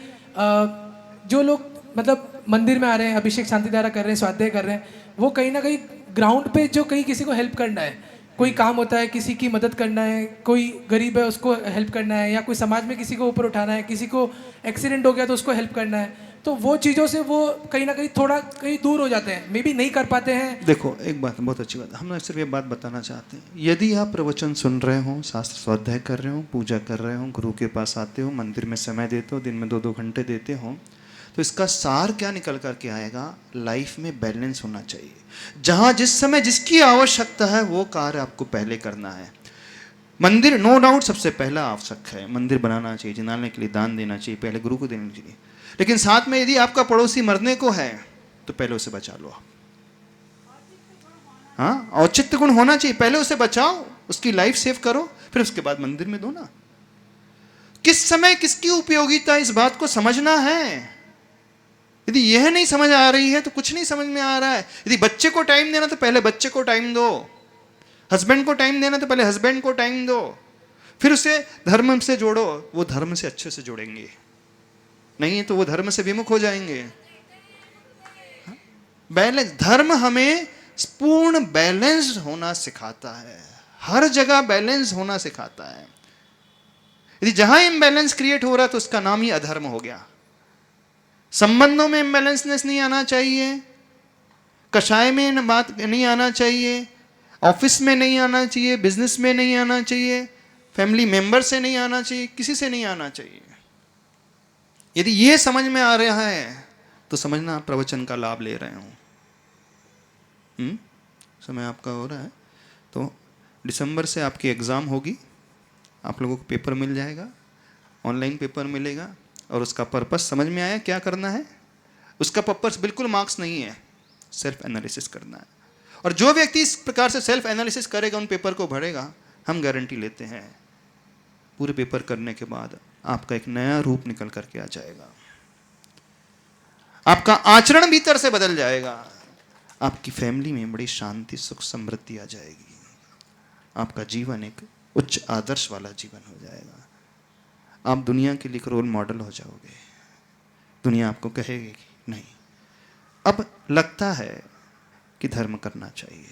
जो लोग मतलब मंदिर में आ रहे हैं, अभिषेक शांति धारा कर रहे हैं, स्वाध्याय कर रहे हैं, वो कहीं ना कहीं ग्राउंड पे जो कहीं किसी को हेल्प करना है, कोई काम होता है, किसी की मदद करना है, कोई गरीब है उसको हेल्प करना है, या कोई समाज में किसी को ऊपर उठाना है, किसी को एक्सीडेंट हो गया तो उसको हेल्प करना है, तो वो चीज़ों से वो कहीं ना कहीं थोड़ा कहीं दूर हो जाते हैं, मे बी नहीं कर पाते हैं। देखो एक बात, बहुत अच्छी बात, हम सिर्फ ये बात बताना चाहते हैं, यदि आप प्रवचन सुन रहे हो, शास्त्र स्वाध्याय कर रहे हो, पूजा कर रहे हो, गुरु के पास आते हो, मंदिर में समय देते हो, दिन में 2-2 घंटे देते हो, तो इसका सार क्या निकल करके आएगा? लाइफ में बैलेंस होना चाहिए। जहाँ जिस समय जिसकी आवश्यकता है वो कार्य आपको पहले करना है। मंदिर नो डाउट सबसे पहला आवश्यक है, मंदिर बनाना चाहिए, जिनालने के लिए दान देना चाहिए, पहले गुरु को देना चाहिए, लेकिन साथ में यदि आपका पड़ोसी मरने को है तो पहले उसे बचा लो आप। हाँ, औचित्य गुण होना चाहिए, पहले उसे बचाओ, उसकी लाइफ सेव करो, फिर उसके बाद मंदिर में दो ना। किस समय किसकी उपयोगिता, इस बात को समझना है। यदि यह नहीं समझ आ रही है तो कुछ नहीं समझ में आ रहा है। यदि बच्चे को टाइम देना तो पहले बच्चे को टाइम दो, हस्बैंड को टाइम देना तो पहले हस्बैंड को टाइम दो, फिर उसे धर्म से जोड़ो, वो धर्म से अच्छे से जुड़ेंगे, नहीं तो वो धर्म से विमुख हो जाएंगे। बैलेंस, धर्म हमें पूर्ण बैलेंस होना सिखाता है, हर जगह बैलेंस होना सिखाता है। यदि जहां इम्बैलेंस क्रिएट हो रहा है तो उसका नाम ही अधर्म हो गया। संबंधों में इम्बैलेंसनेस नहीं आना चाहिए, कषाय में बात नहीं आना चाहिए, ऑफिस में नहीं आना चाहिए, बिजनेस में नहीं आना चाहिए, फैमिली मेंबर से नहीं आना चाहिए, किसी से नहीं आना चाहिए। यदि ये समझ में आ रहा है तो समझना आप प्रवचन का लाभ ले रहे हो। समय आपका हो रहा है, तो दिसंबर से आपकी एग्ज़ाम होगी, आप लोगों को पेपर मिल जाएगा, ऑनलाइन पेपर मिलेगा, और उसका पर्पस समझ में आया क्या करना है? उसका पर्पस बिल्कुल मार्क्स नहीं है, सेल्फ एनालिसिस करना है। और जो व्यक्ति इस प्रकार से सेल्फ एनालिसिस करेगा, उन पेपर को भरेगा, हम गारंटी लेते हैं पूरे पेपर करने के बाद आपका एक नया रूप निकल करके आ जाएगा। आपका आचरण भीतर से बदल जाएगा। आपकी फैमिली में बड़ी शांति, सुख, समृद्धि आ जाएगी। आपका जीवन एक उच्च आदर्श वाला जीवन हो जाएगा। आप दुनिया के लिए रोल मॉडल हो जाओगे। दुनिया आपको कहेगी कि नहीं, अब लगता है कि धर्म करना चाहिए,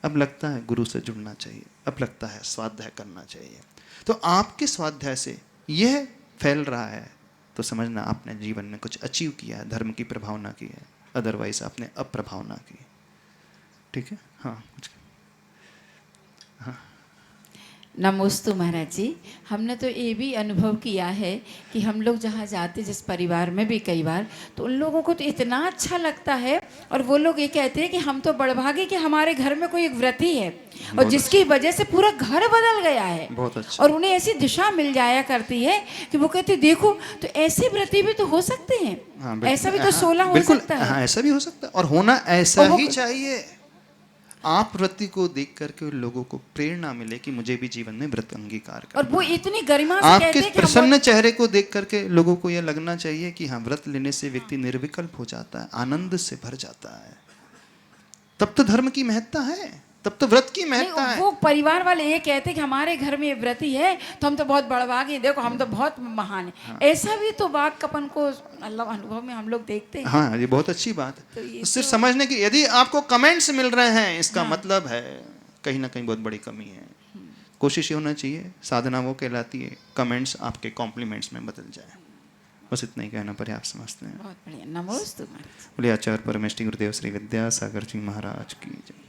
अब लगता है गुरु से जुड़ना चाहिए, अब लगता है स्वाध्याय करना चाहिए। तो आपके स्वाध्याय से यह फैल रहा है तो समझना आपने जीवन में कुछ अचीव किया है, धर्म की प्रभावना की है, अदरवाइज आपने अप्रभावना की। ठीक है? हाँ, कुछ हाँ। नमोस्तु महाराज जी। हमने तो ये भी अनुभव किया है कि हम लोग जहाँ जाते, जिस परिवार में भी कई बार, तो उन लोगों को तो इतना अच्छा लगता है, और वो लोग ये कहते हैं कि हम तो बड़भागे कि हमारे घर में कोई एक व्रती है और जिसकी वजह से पूरा घर बदल गया है। बहुत अच्छा। और उन्हें ऐसी दिशा मिल जाया करती है कि वो कहते देखो तो ऐसे व्रती भी तो हो सकते हैं। हाँ, ऐसा भी तो 16 हो बिल्कुल, सकता है। हाँ, ऐसा भी हो सकता है और होना ऐसा और वो- ही चाहिए। आप व्रती को देख करके लोगों को प्रेरणा मिले कि मुझे भी जीवन में व्रत अंगीकार करना और वो है। इतनी गरिमा से आपके कहते हैं कि हम प्रसन्न चेहरे को देख करके लोगों को यह लगना चाहिए कि हाँ, व्रत लेने से व्यक्ति निर्विकल्प हो जाता है, आनंद से भर जाता है। तब तो धर्म की महत्ता है, तब तो व्रत की महत्ता नहीं, है। वो परिवार वाले ये कहते हैं कि हमारे घर में ये व्रती है तो हम तो बहुत बड़भागे, देखो हम तो बहुत महान है। हाँ। ऐसा भी तो बात कपन को अल्लाह अनुभव में हम लोग देखते हैं। हाँ, ये बहुत अच्छी बात तो है। ये सिर्फ तो- समझने की, यदि आपको कमेंट्स मिल रहे हैं इसका मतलब है कहीं ना कहीं बहुत बड़ी कमी है। कोशिश ये होना चाहिए, साधना वो कहलाती है कमेंट्स आपके कॉम्प्लीमेंट्स में बदल जाए। बस इतना ही कहना पर्याप्त समझते हैं। बहुत बढ़िया। नमोस्तु महाराज। बोलिए आचार्य परमेष्टि गुरुदेव श्री विद्यासागर जी महाराज की जय।